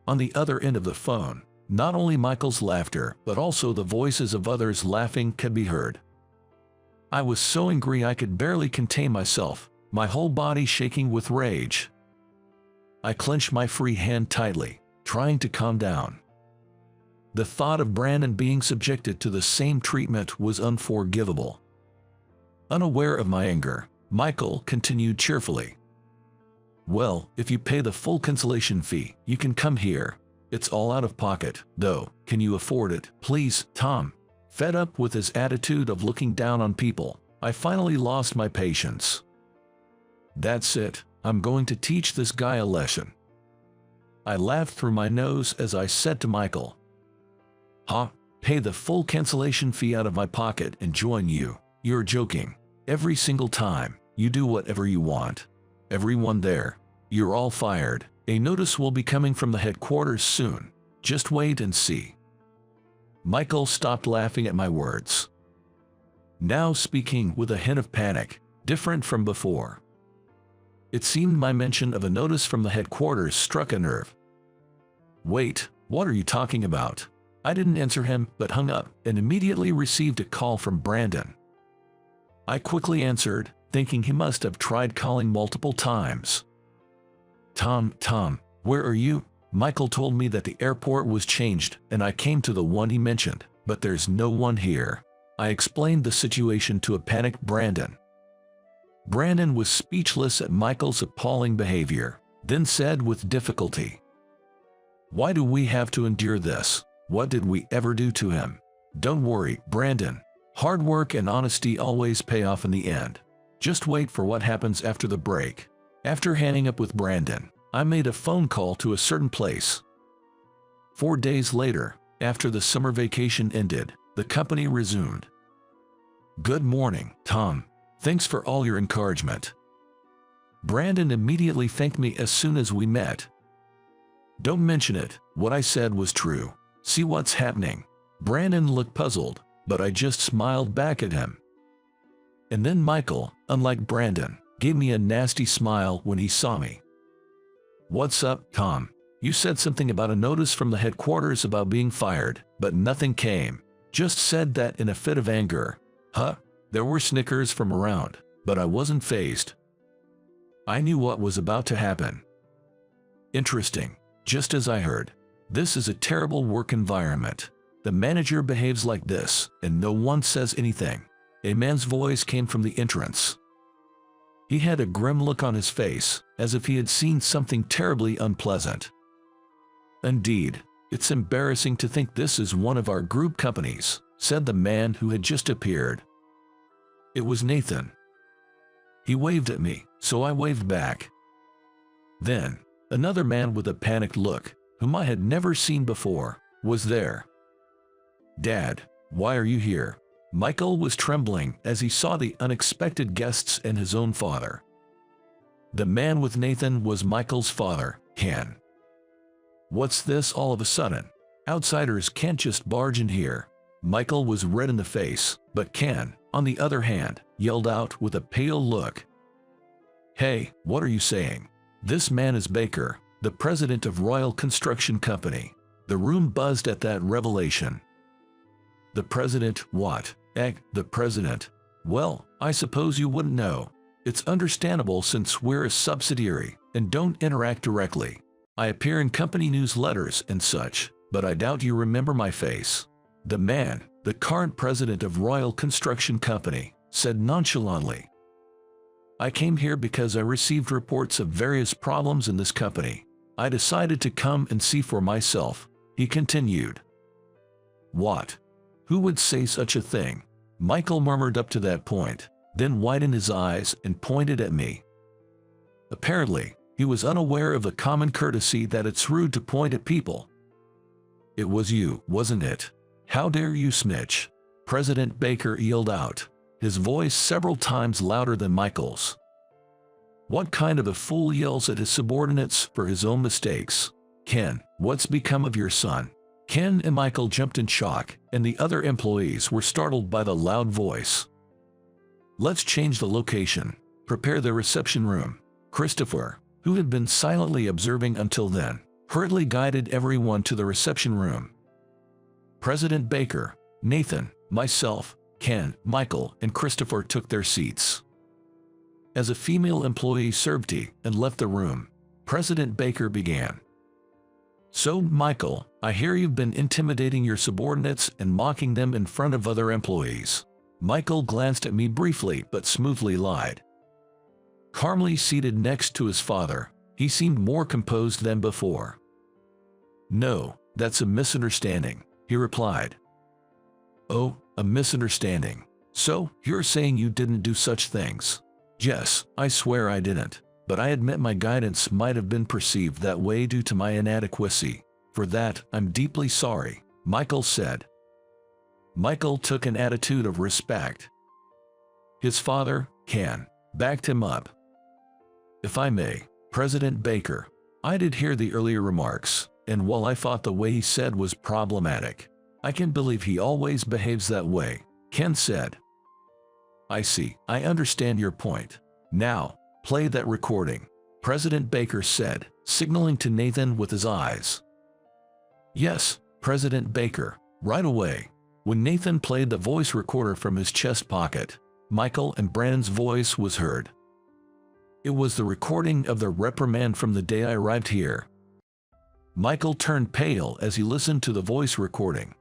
On the other end of the phone, not only Michael's laughter, but also the voices of others laughing could be heard. I was so angry I could barely contain myself, my whole body shaking with rage. I clenched my free hand tightly, trying to calm down. The thought of Brandon being subjected to the same treatment was unforgivable. Unaware of my anger, Michael continued cheerfully. "Well, if you pay the full cancellation fee, you can come here. It's all out of pocket, though. Can you afford it, please, Tom?" Fed up with his attitude of looking down on people, I finally lost my patience. "That's it. I'm going to teach this guy a lesson." I laughed through my nose as I said to Michael, "Huh? Pay the full cancellation fee out of my pocket and join you? You're joking. Every single time, you do whatever you want. Everyone there, you're all fired. A notice will be coming from the headquarters soon. Just wait and see." Michael stopped laughing at my words, now speaking with a hint of panic, different from before. It seemed my mention of a notice from the headquarters struck a nerve. "Wait, what are you talking about?" I didn't answer him, but hung up and immediately received a call from Brandon. I quickly answered, thinking he must have tried calling multiple times. Tom, where are you? Michael told me that the airport was changed and I came to the one he mentioned, but there's no one here." I explained the situation to a panicked Brandon. Brandon was speechless at Michael's appalling behavior, then said with difficulty, "Why do we have to endure this? What did we ever do to him?" "Don't worry, Brandon. Hard work and honesty always pay off in the end. Just wait for what happens after the break." After hanging up with Brandon, I made a phone call to a certain place. 4 days later, after the summer vacation ended, the company resumed. "Good morning, Tom. Thanks for all your encouragement." Brandon immediately thanked me as soon as we met. "Don't mention it, what I said was true. See what's happening?" Brandon looked puzzled, but I just smiled back at him. And then Michael, unlike Brandon, gave me a nasty smile when he saw me. "What's up, Tom? You said something about a notice from the headquarters about being fired, but nothing came. Just said that in a fit of anger." "Huh?" There were snickers from around, but I wasn't fazed. I knew what was about to happen. "Interesting. Just as I heard. This is a terrible work environment. The manager behaves like this, and no one says anything." A man's voice came from the entrance. He had a grim look on his face, as if he had seen something terribly unpleasant. "Indeed, it's embarrassing to think this is one of our group companies," said the man who had just appeared. It was Nathan. He waved at me, so I waved back. Then, another man with a panicked look, whom I had never seen before, was there. "Dad, why are you here?" Michael was trembling as he saw the unexpected guests and his own father. The man with Nathan was Michael's father, Ken. "What's this all of a sudden? Outsiders can't just barge in here." Michael was red in the face, but Ken, on the other hand, yelled out with a pale look, "Hey, what are you saying? This man is Baker, the president of Royal Construction Company." The room buzzed at that revelation. "The president what? The president? Well, I suppose you wouldn't know. It's understandable since we're a subsidiary and don't interact directly. I appear in company newsletters and such, but I doubt you remember my face." The man, the current president of Royal Construction Company, said nonchalantly, "I came here because I received reports of various problems in this company. I decided to come and see for myself," he continued. "What? Who would say such a thing?" Michael murmured up to that point, then widened his eyes and pointed at me. Apparently, he was unaware of the common courtesy that it's rude to point at people. "It was you, wasn't it? How dare you snitch?" President Baker yelled out, his voice several times louder than Michael's. What kind of a fool yells at his subordinates for his own mistakes? "Ken, what's become of your son?" Ken and Michael jumped in shock, and the other employees were startled by the loud voice. "Let's change the location. Prepare the reception room." Christopher, who had been silently observing until then, hurriedly guided everyone to the reception room. President Baker, Nathan, myself, Ken, Michael, and Christopher took their seats. As a female employee served tea and left the room, President Baker began. So, Michael, I hear you've been intimidating your subordinates and mocking them in front of other employees. Michael glanced at me briefly but smoothly lied. Calmly seated next to his father, he seemed more composed than before. No, that's a misunderstanding, he replied. Oh, a misunderstanding. So, you're saying you didn't do such things? Yes, I swear I didn't, but I admit my guidance might have been perceived that way due to my inadequacy. For that, I'm deeply sorry, Michael said. Michael took an attitude of respect. His father, Ken, backed him up. If I may, President Baker, I did hear the earlier remarks, and while I thought the way he said was problematic, I can't believe he always behaves that way, Ken said. I see, I understand your point. Now, play that recording, President Baker said, signaling to Nathan with his eyes. Yes, President Baker, right away. When Nathan played the voice recorder from his chest pocket, Michael and Brandon's voice was heard. It was the recording of the reprimand from the day I arrived here. Michael turned pale as he listened to the voice recording.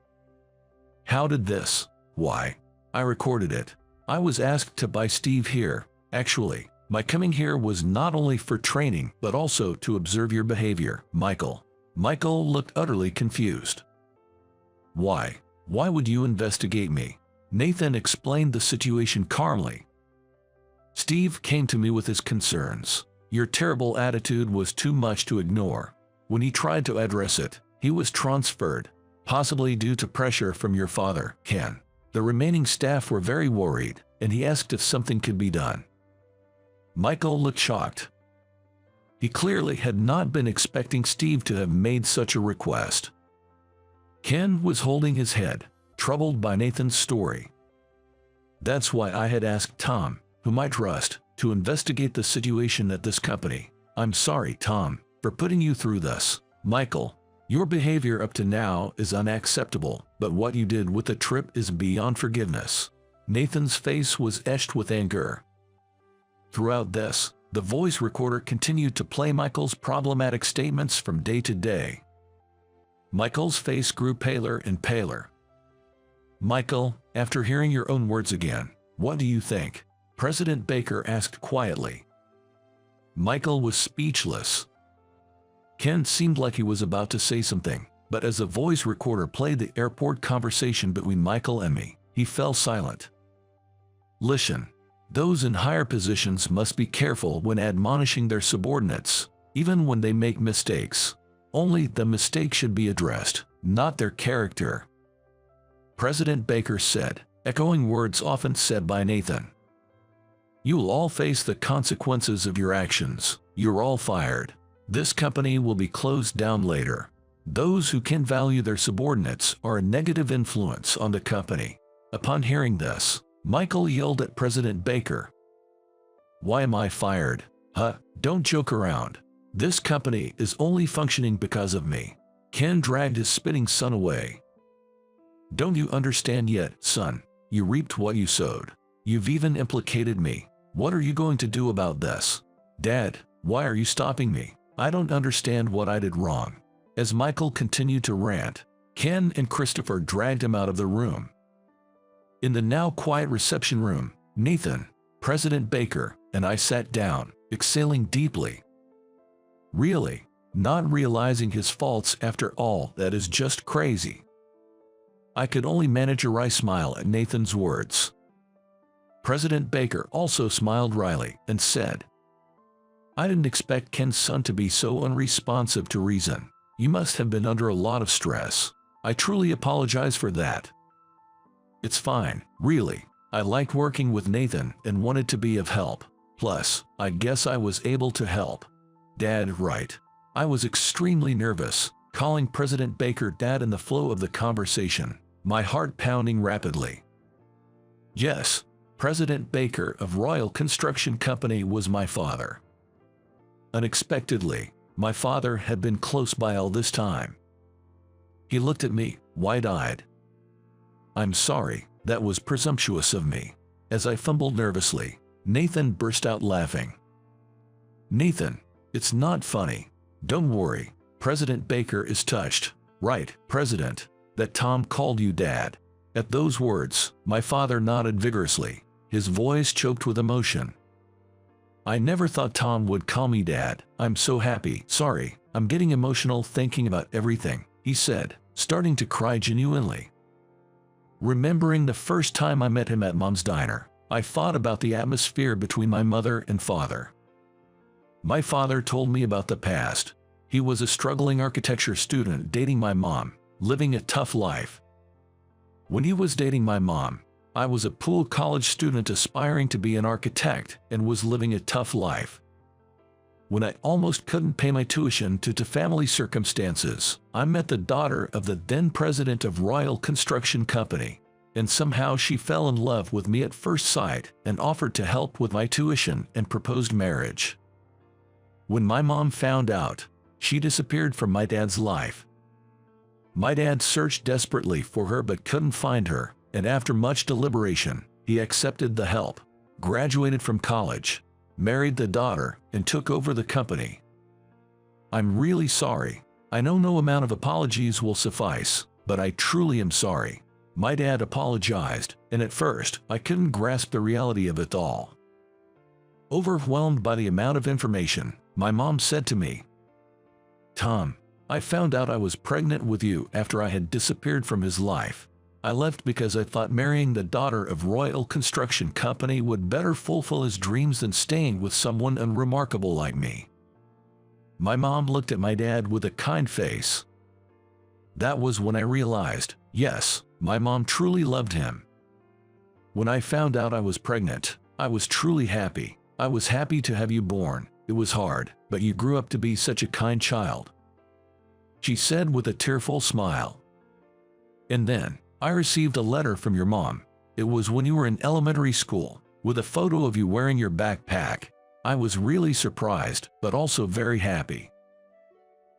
How did this? Why, I recorded it. I was asked to by Steve here. Actually, my coming here was not only for training but also to observe your behavior, Michael. Michael looked utterly confused. Why? Why would you investigate me? Nathan explained the situation calmly. Steve came to me with his concerns. Your terrible attitude was too much to ignore. When he tried to address it, he was transferred, possibly due to pressure from your father, Ken. The remaining staff were very worried, and he asked if something could be done. Michael looked shocked. He clearly had not been expecting Steve to have made such a request. Ken was holding his head, troubled by Nathan's story. That's why I had asked Tom, whom I trust, to investigate the situation at this company. I'm sorry, Tom, for putting you through this. Michael, your behavior up to now is unacceptable, but what you did with the trip is beyond forgiveness. Nathan's face was etched with anger. Throughout this, the voice recorder continued to play Michael's problematic statements from day to day. Michael's face grew paler and paler. Michael, after hearing your own words again, what do you think? President Baker asked quietly. Michael was speechless. Ken seemed like he was about to say something, but as the voice recorder played the airport conversation between Michael and me, he fell silent. Listen, those in higher positions must be careful when admonishing their subordinates, even when they make mistakes. Only the mistake should be addressed, not their character. President Baker said, echoing words often said by Nathan. You'll all face the consequences of your actions. You're all fired. This company will be closed down later. Those who can value their subordinates are a negative influence on the company. Upon hearing this, Michael yelled at President Baker. Why am I fired? Don't joke around. This company is only functioning because of me. Ken dragged his spitting son away. Don't you understand yet, son? You reaped what you sowed. You've even implicated me. What are you going to do about this? Dad, why are you stopping me? I don't understand what I did wrong. As Michael continued to rant, Ken and Christopher dragged him out of the room. In the now quiet reception room, Nathan, President Baker, and I sat down, exhaling deeply. Really, not realizing his faults after all that is just crazy. I could only manage a wry smile at Nathan's words. President Baker also smiled wryly and said, I didn't expect Ken's son to be so unresponsive to reason. You must have been under a lot of stress. I truly apologize for that. It's fine, really. I liked working with Nathan and wanted to be of help. Plus, I guess I was able to help. Dad, right. I was extremely nervous, calling President Baker Dad in the flow of the conversation, my heart pounding rapidly. Yes, President Baker of Royal Construction Company was my father. Unexpectedly, my father had been close by all this time. He looked at me, wide-eyed. I'm sorry, that was presumptuous of me. As I fumbled nervously, Nathan burst out laughing. Nathan, it's not funny. Don't worry, President Baker is touched. Right, President, that Tom called you Dad. At those words, my father nodded vigorously, his voice choked with emotion. I never thought Tom would call me Dad. I'm so happy. Sorry, I'm getting emotional thinking about everything, he said, starting to cry genuinely. Remembering the first time I met him at Mom's diner, I thought about the atmosphere between my mother and father. My father told me about the past. He was a struggling architecture student dating my mom, living a tough life. When he was dating my mom, I was a poor college student aspiring to be an architect and was living a tough life. When I almost couldn't pay my tuition due to family circumstances, I met the daughter of the then president of Royal Construction Company, and somehow she fell in love with me at first sight and offered to help with my tuition and proposed marriage. When my mom found out, she disappeared from my dad's life. My dad searched desperately for her but couldn't find her, and after much deliberation, he accepted the help, graduated from college, married the daughter, and took over the company. I'm really sorry. I know no amount of apologies will suffice, but I truly am sorry. My dad apologized, and at first, I couldn't grasp the reality of it all. Overwhelmed by the amount of information, my mom said to me, Tom, I found out I was pregnant with you after I had disappeared from his life. I left because I thought marrying the daughter of Royal Construction Company would better fulfill his dreams than staying with someone unremarkable like me. My mom looked at my dad with a kind face. That was when I realized, yes, my mom truly loved him. When I found out I was pregnant, I was truly happy. I was happy to have you born. It was hard, but you grew up to be such a kind child, she said with a tearful smile. And then, I received a letter from your mom. It was when you were in elementary school, with a photo of you wearing your backpack. I was really surprised, but also very happy,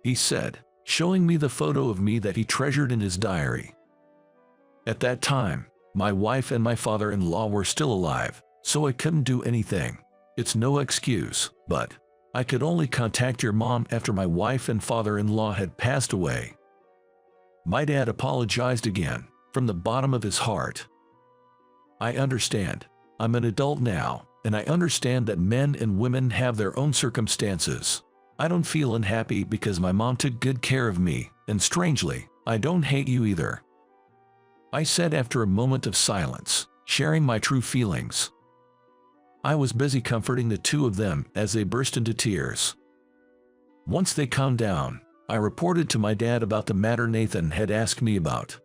he said, showing me the photo of me that he treasured in his diary. At that time, my wife and my father-in-law were still alive, so I couldn't do anything. It's no excuse, but I could only contact your mom after my wife and father-in-law had passed away. My dad apologized again, from the bottom of his heart. I understand. I'm an adult now, and I understand that men and women have their own circumstances. I don't feel unhappy because my mom took good care of me, and strangely, I don't hate you either, I said after a moment of silence, sharing my true feelings. I was busy comforting the two of them as they burst into tears. Once they calmed down, I reported to my dad about the matter Nathan had asked me about.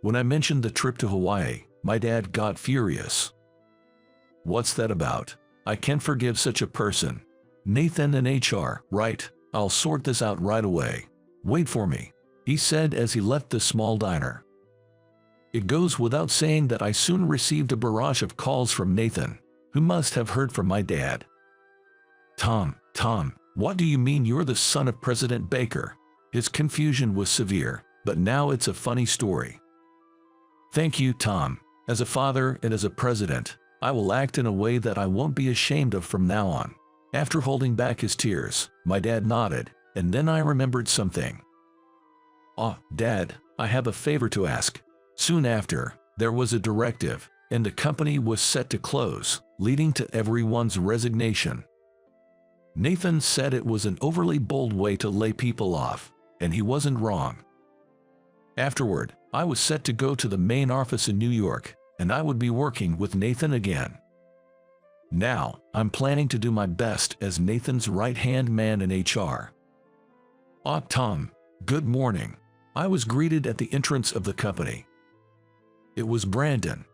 When I mentioned the trip to Hawaii, my dad got furious. What's that about? I can't forgive such a person. Nathan and HR, right? I'll sort this out right away. Wait for me, he said as he left the small diner. It goes without saying that I soon received a barrage of calls from Nathan, who must have heard from my dad. Tom, what do you mean you're the son of President Baker? His confusion was severe, but now it's a funny story. Thank you, Tom. As a father and as a president, I will act in a way that I won't be ashamed of from now on. After holding back his tears, my dad nodded, and then I remembered something. Dad, I have a favor to ask. Soon after, there was a directive, and the company was set to close, leading to everyone's resignation. Nathan said it was an overly bold way to lay people off, and he wasn't wrong. Afterward, I was set to go to the main office in New York, and I would be working with Nathan again. Now, I'm planning to do my best as Nathan's right-hand man in HR. Tom, good morning. I was greeted at the entrance of the company. It was Brandon.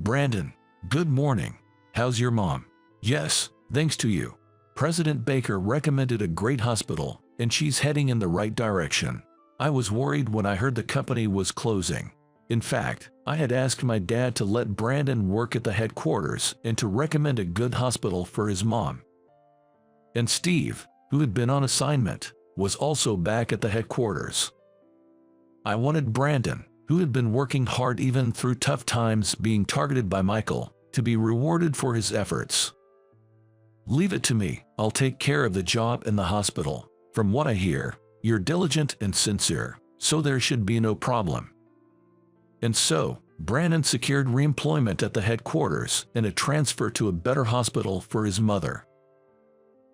Brandon, good morning. How's your mom? Yes, thanks to you. President Baker recommended a great hospital, and she's heading in the right direction. I was worried when I heard the company was closing. In fact, I had asked my dad to let Brandon work at the headquarters and to recommend a good hospital for his mom. And Steve, who had been on assignment, was also back at the headquarters. I wanted Brandon, who had been working hard even through tough times being targeted by Michael, to be rewarded for his efforts. Leave it to me, I'll take care of the job in the hospital, From what I hear, you're diligent and sincere, so there should be no problem. And so, Brandon secured re-employment at the headquarters and a transfer to a better hospital for his mother.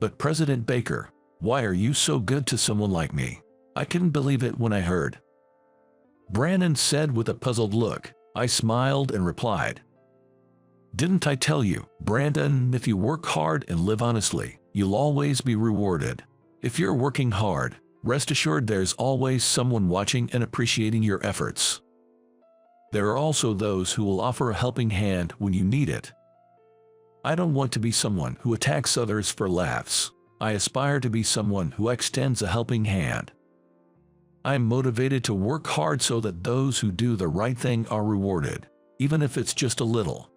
But President Baker, why are you so good to someone like me? I couldn't believe it when I heard. Brandon said with a puzzled look. I smiled and replied, "Didn't I tell you, Brandon, if you work hard and live honestly, you'll always be rewarded. If you're working hard, rest assured there's always someone watching and appreciating your efforts. There are also those who will offer a helping hand when you need it. I don't want to be someone who attacks others for laughs. I aspire to be someone who extends a helping hand. I am motivated to work hard so that those who do the right thing are rewarded, even if it's just a little."